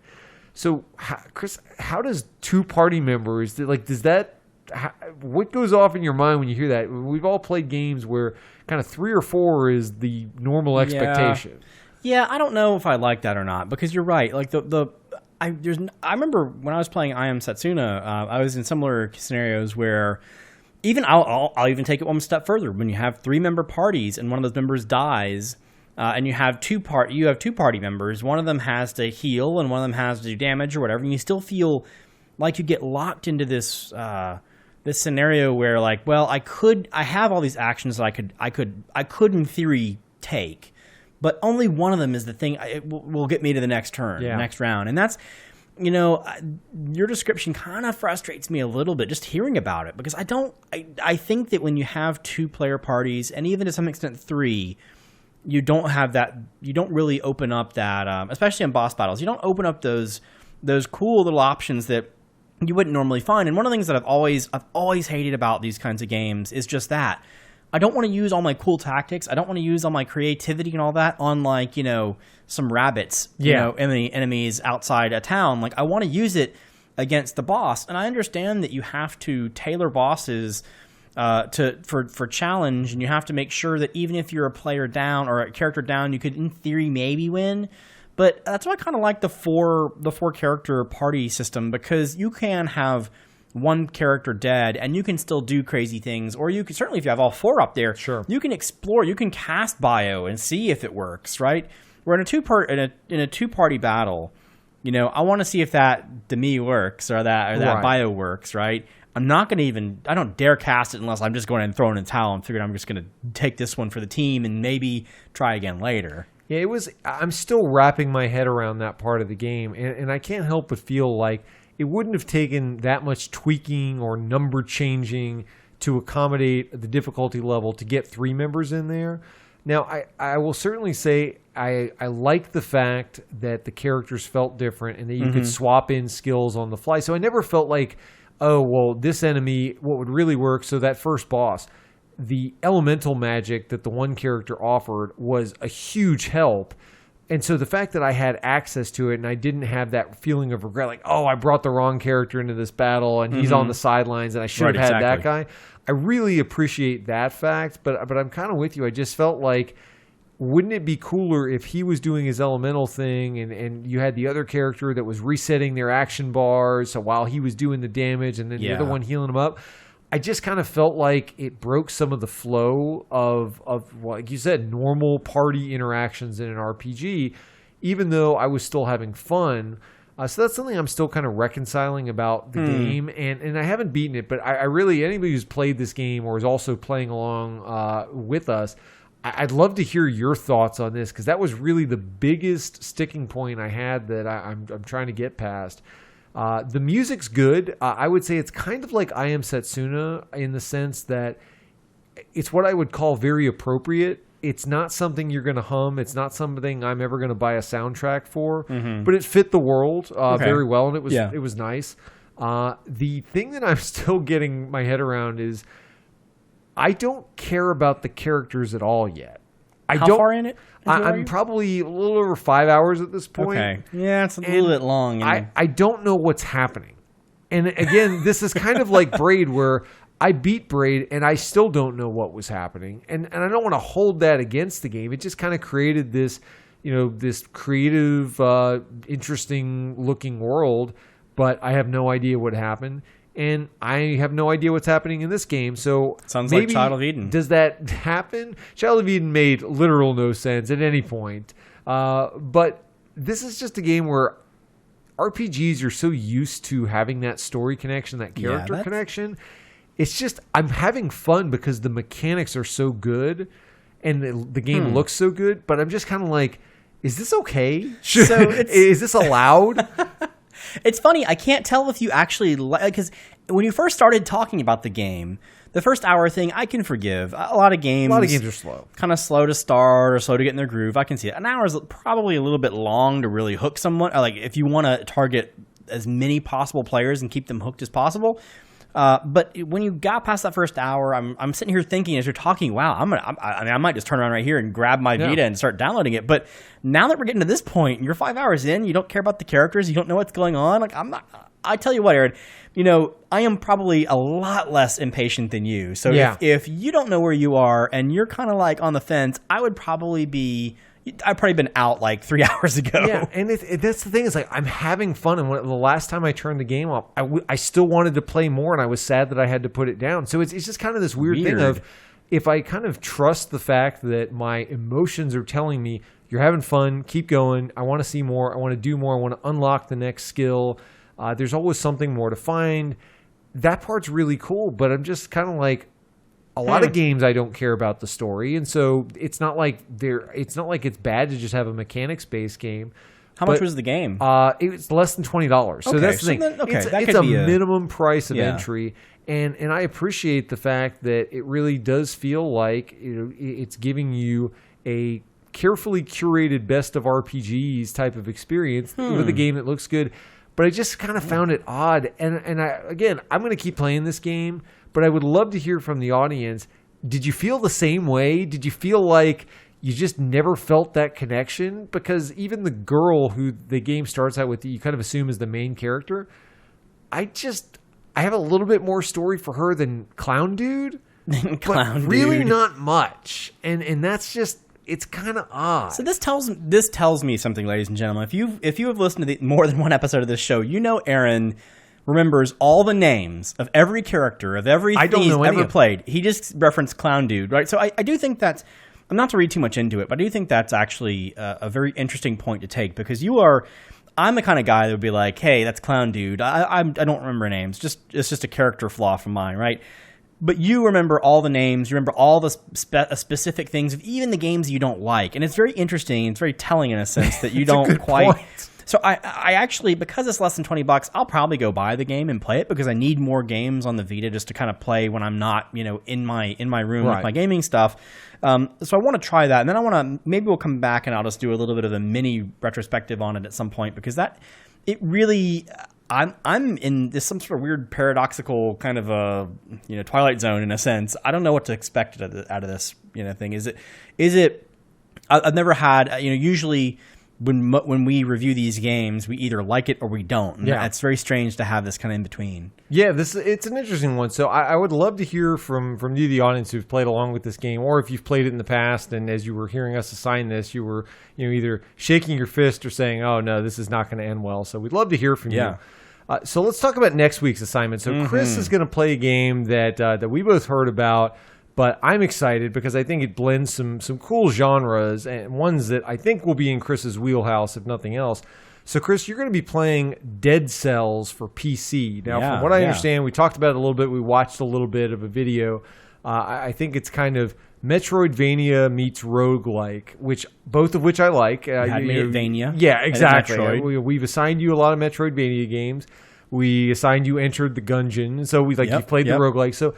So, Chris, how does 2 party members, what goes off in your mind when you hear that? We've all played games where kind of 3 or 4 is the normal expectation. Yeah, I don't know if I like that or not, because you're right. Like I remember when I was playing I Am Setsuna, I was in similar scenarios where even I'll even take it one step further. When you have 3-member parties and one of those members dies, and you have 2 party members. One of them has to heal, and one of them has to do damage or whatever. And you still feel like you get locked into this this scenario where, like, well, I have all these actions that I could in theory take, but only one of them is the thing will get me to the next turn, Yeah. next round. And that's, your description kind of frustrates me a little bit just hearing about it, because I think that when you have 2-player parties, and even to some extent 3, you don't have that, you don't really open up that, especially in boss battles, you don't open up those cool little options that you wouldn't normally find. And one of the things that I've always hated about these kinds of games is just that. I don't want to use all my cool tactics. I don't want to use all my creativity and all that on, like, some rabbits, enemies outside a town. Like, I want to use it against the boss. And I understand that you have to tailor bosses for challenge, and you have to make sure that even if you're a player down or a character down, you could, in theory, maybe win. But that's why I kind of like the four character party system, because you can have one character dead and you can still do crazy things, or you can, certainly if you have all 4 up there, Sure, you can explore, you can cast bio and see if it works, right? We're in a two-party battle. I want to see if that demi works or that Right. bio works, right? I'm not going to I don't dare cast it unless I'm just going to throw in a towel and figure I'm just going to take this one for the team and maybe try again later. Yeah, I'm still wrapping my head around that part of the game, and I can't help but feel like it wouldn't have taken that much tweaking or number changing to accommodate the difficulty level to get 3 members in there. Now, I will certainly say I like the fact that the characters felt different and that you could swap in skills on the fly. So I never felt like, oh, well, this enemy, what would really work, so that first boss, the elemental magic that the one character offered was a huge help. And so the fact that I had access to it and I didn't have that feeling of regret, like, oh, I brought the wrong character into this battle and he's on the sidelines and I should have had that guy. I really appreciate that fact, but I'm kind of with you. I just felt like, wouldn't it be cooler if he was doing his elemental thing and you had the other character that was resetting their action bars so while he was doing the damage and then the other one healing him up? I just kind of felt like it broke some of the flow of like you said, normal party interactions in an RPG, even though I was still having fun. So that's something I'm still kind of reconciling about the game, and I haven't beaten it, but I really, anybody who's played this game or is also playing along with us, I'd love to hear your thoughts on this, because that was really the biggest sticking point I had that I'm trying to get past. The music's good. I would say it's kind of like I Am Setsuna in the sense that it's what I would call very appropriate. It's not something you're going to hum. It's not something I'm ever going to buy a soundtrack for. But it fit the world very well, and it was nice. The thing that I'm still getting my head around is I don't care about the characters at all yet. How far in it? I'm probably a little over 5 hours at this point. Okay. Yeah, it's a little bit long. I don't know what's happening. And again, this is kind of like Braid, where I beat Braid and I still don't know what was happening. And I don't want to hold that against the game. It just kind of created this, this creative, interesting looking world, but I have no idea what happened. And I have no idea what's happening in this game. So sounds maybe, like Child of Eden. Does that happen? Child of Eden made literal no sense at any point. But this is just a game where RPGs are so used to having that story connection, that character connection. It's just, I'm having fun because the mechanics are so good and the game looks so good. But I'm just kind of like, is this okay? Is this allowed? It's funny. I can't tell if you actually because when you first started talking about the game, the first hour thing I can forgive. A lot of games are slow, kind of slow to start or slow to get in their groove. I can see it. An hour is probably a little bit long to really hook someone. Like if you want to target as many possible players and keep them hooked as possible. But when you got past that first hour, I'm sitting here thinking as you're talking, wow, I might just turn around right here and grab my Vita and start downloading it. But now that we're getting to this point, you're 5 hours in, you don't care about the characters, you don't know what's going on. Like I tell you what, Aaron, I am probably a lot less impatient than you. So if you don't know where you are and you're kind of like on the fence, I've probably been out like 3 hours ago. Yeah, and that's the thing is like I'm having fun. And the last time I turned the game off, I still wanted to play more, and I was sad that I had to put it down. So it's just kind of this weird thing of if I kind of trust the fact that my emotions are telling me you're having fun, keep going. I want to see more. I want to do more. I want to unlock the next skill. There's always something more to find. That part's really cool, but I'm just kind of like, a lot of games I don't care about the story, and so it's not like it's bad to just have a mechanics based game. How much was the game? It was less than $20. So Okay, that's the so thing. then- okay, that it's could a be a- minimum price of Yeah. entry, and I appreciate the fact that it really does feel like it's giving you a carefully curated best of RPGs type of experience with a game that looks good. But I just kind of found it odd, and I'm going to keep playing this game, but I would love to hear from the audience. Did you feel the same way? Did you feel like you just never felt that connection? Because even the girl who the game starts out with, that you kind of assume is the main character, I have a little bit more story for her than Clown Dude, Clown but really Dude. not much, and that's just, it's kind of odd. So this tells me something, ladies and gentlemen. If you have listened to more than one episode of this show, you know Aaron remembers all the names of every character of everything he's ever played. He just referenced Clown Dude, right? So I do think that's, I'm not to read too much into it, but I do think that's actually a very interesting point to take, because I'm the kind of guy that would be like, hey, that's Clown Dude. I don't remember names. It's just a character flaw from mine, right? But you remember all the names. You remember all the specific things of even the games you don't like. And it's very interesting. It's very telling in a sense that you don't quite. Point. So I actually, because it's less than $20, I'll probably go buy the game and play it, because I need more games on the Vita just to kind of play when I'm not, in my room with my gaming stuff. So I want to try that, and then maybe we'll come back and I'll just do a little bit of a mini retrospective on it at some point, because it really, I'm in this some sort of weird paradoxical kind of a Twilight Zone in a sense. I don't know what to expect out of this thing. Is it? I've never had usually. When we review these games, we either like it or we don't. And it's very strange to have this kind of in between. Yeah, it's an interesting one. So I would love to hear from you, the audience, who've played along with this game, or if you've played it in the past, and as you were hearing us assign this, you were either shaking your fist or saying, "Oh no, this is not going to end well." So we'd love to hear from you. So let's talk about next week's assignment. So Chris is going to play a game that we both heard about. But I'm excited because I think it blends some cool genres, and ones that I think will be in Chris's wheelhouse, if nothing else. So, Chris, you're going to be playing Dead Cells for PC. Now, from what I understand, we talked about it a little bit. We watched a little bit of a video. I think it's kind of Metroidvania meets roguelike, both of which I like. Metroidvania. Yeah, exactly. We've assigned you a lot of Metroidvania games. We assigned you Entered the Gungeon. So you've played the roguelike. So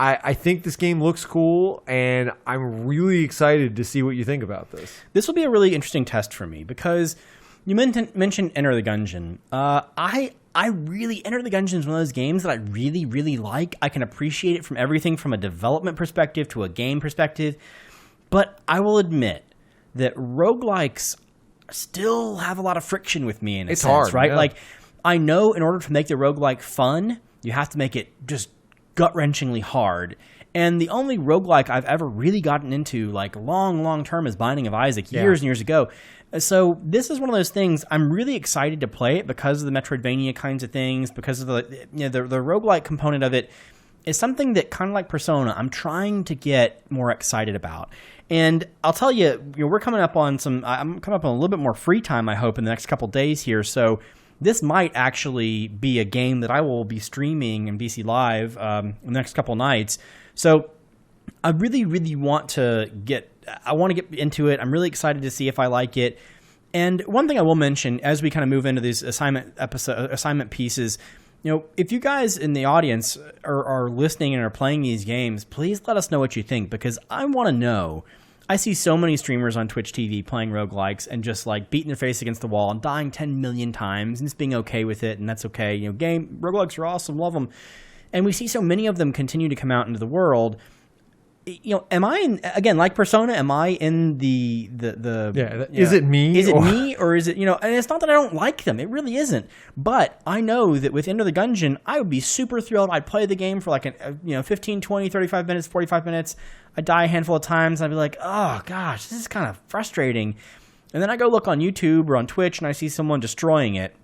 I think this game looks cool, and I'm really excited to see what you think about this. This will be a really interesting test for me, because you mentioned Enter the Gungeon. Enter the Gungeon is one of those games that I really, really like. I can appreciate it from everything from a development perspective to a game perspective. But I will admit that roguelikes still have a lot of friction with me in a sense, hard, right? Yeah. Like, I know in order to make the roguelike fun, you have to make it just gut-wrenchingly hard. And the only roguelike I've ever really gotten into, like long term, is Binding of Isaac, years and years ago. So this is one of those things, I'm really excited to play it because of the Metroidvania kinds of things, because of the roguelike component of it is something that, kind of like Persona, I'm trying to get more excited about. And I'll tell you, I'm coming up on a little bit more free time, I hope, in the next couple days here. So this might actually be a game that I will be streaming in BC Live in the next couple nights. So I really, really want to get into it. I'm really excited to see if I like it. And one thing I will mention as we kind of move into these assignment pieces, if you guys in the audience are listening and are playing these games, please let us know what you think, because I want to know. I see so many streamers on Twitch TV playing roguelikes and just like beating their face against the wall and dying 10 million times and just being okay with it, and that's okay. Roguelikes are awesome, love them. And we see so many of them continue to come out into the world. Am I like Persona? Am I in the is it me? Is it me, or is it, and it's not that I don't like them. It really isn't. But I know that with Enter the Gungeon, I would be super thrilled. I'd play the game for 15, 20, 35 minutes, 45 minutes. I'd die a handful of times. I'd be like, oh gosh, this is kind of frustrating. And then I go look on YouTube or on Twitch and I see someone destroying it.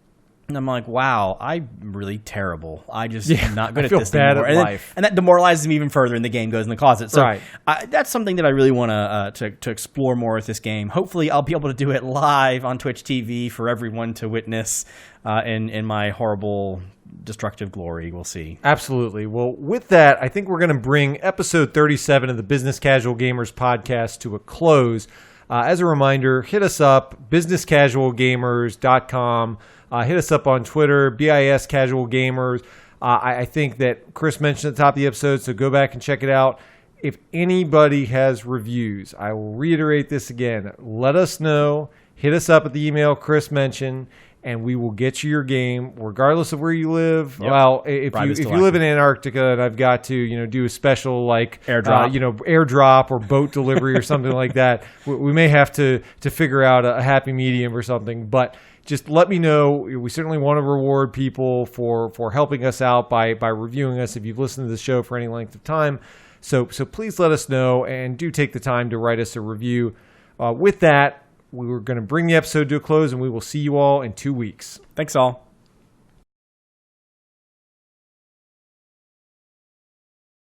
And I'm like, wow, I'm really terrible. I just am not good I at feel this bad anymore. at And then- life. and that demoralizes me even further, and the game goes in the closet. So Right. that's something that I really want to explore more with this game. Hopefully, I'll be able to do it live on Twitch TV for everyone to witness in my horrible, destructive glory. We'll see. Absolutely. Well, with that, I think we're going to bring episode 37 of the Business Casual Gamers podcast to a close. As a reminder, hit us up, businesscasualgamers.com. Hit us up on Twitter, BIS Casual Gamers. I think that Chris mentioned at the top of the episode, so go back and check it out. If anybody has reviews, I will reiterate this again. Let us know. Hit us up at the email Chris mentioned, and we will get you your game, regardless of where you live. Yep. Well, if Ride is you still live in Antarctica and I've got to do a special like Airdrop. airdrop or boat delivery or something like that, we may have to figure out a happy medium or something. But just let me know. We certainly want to reward people for helping us out by reviewing us if you've listened to the show for any length of time. So please let us know, and do take the time to write us a review. With that, we were going to bring the episode to a close, and we will see you all in 2 weeks. Thanks, all.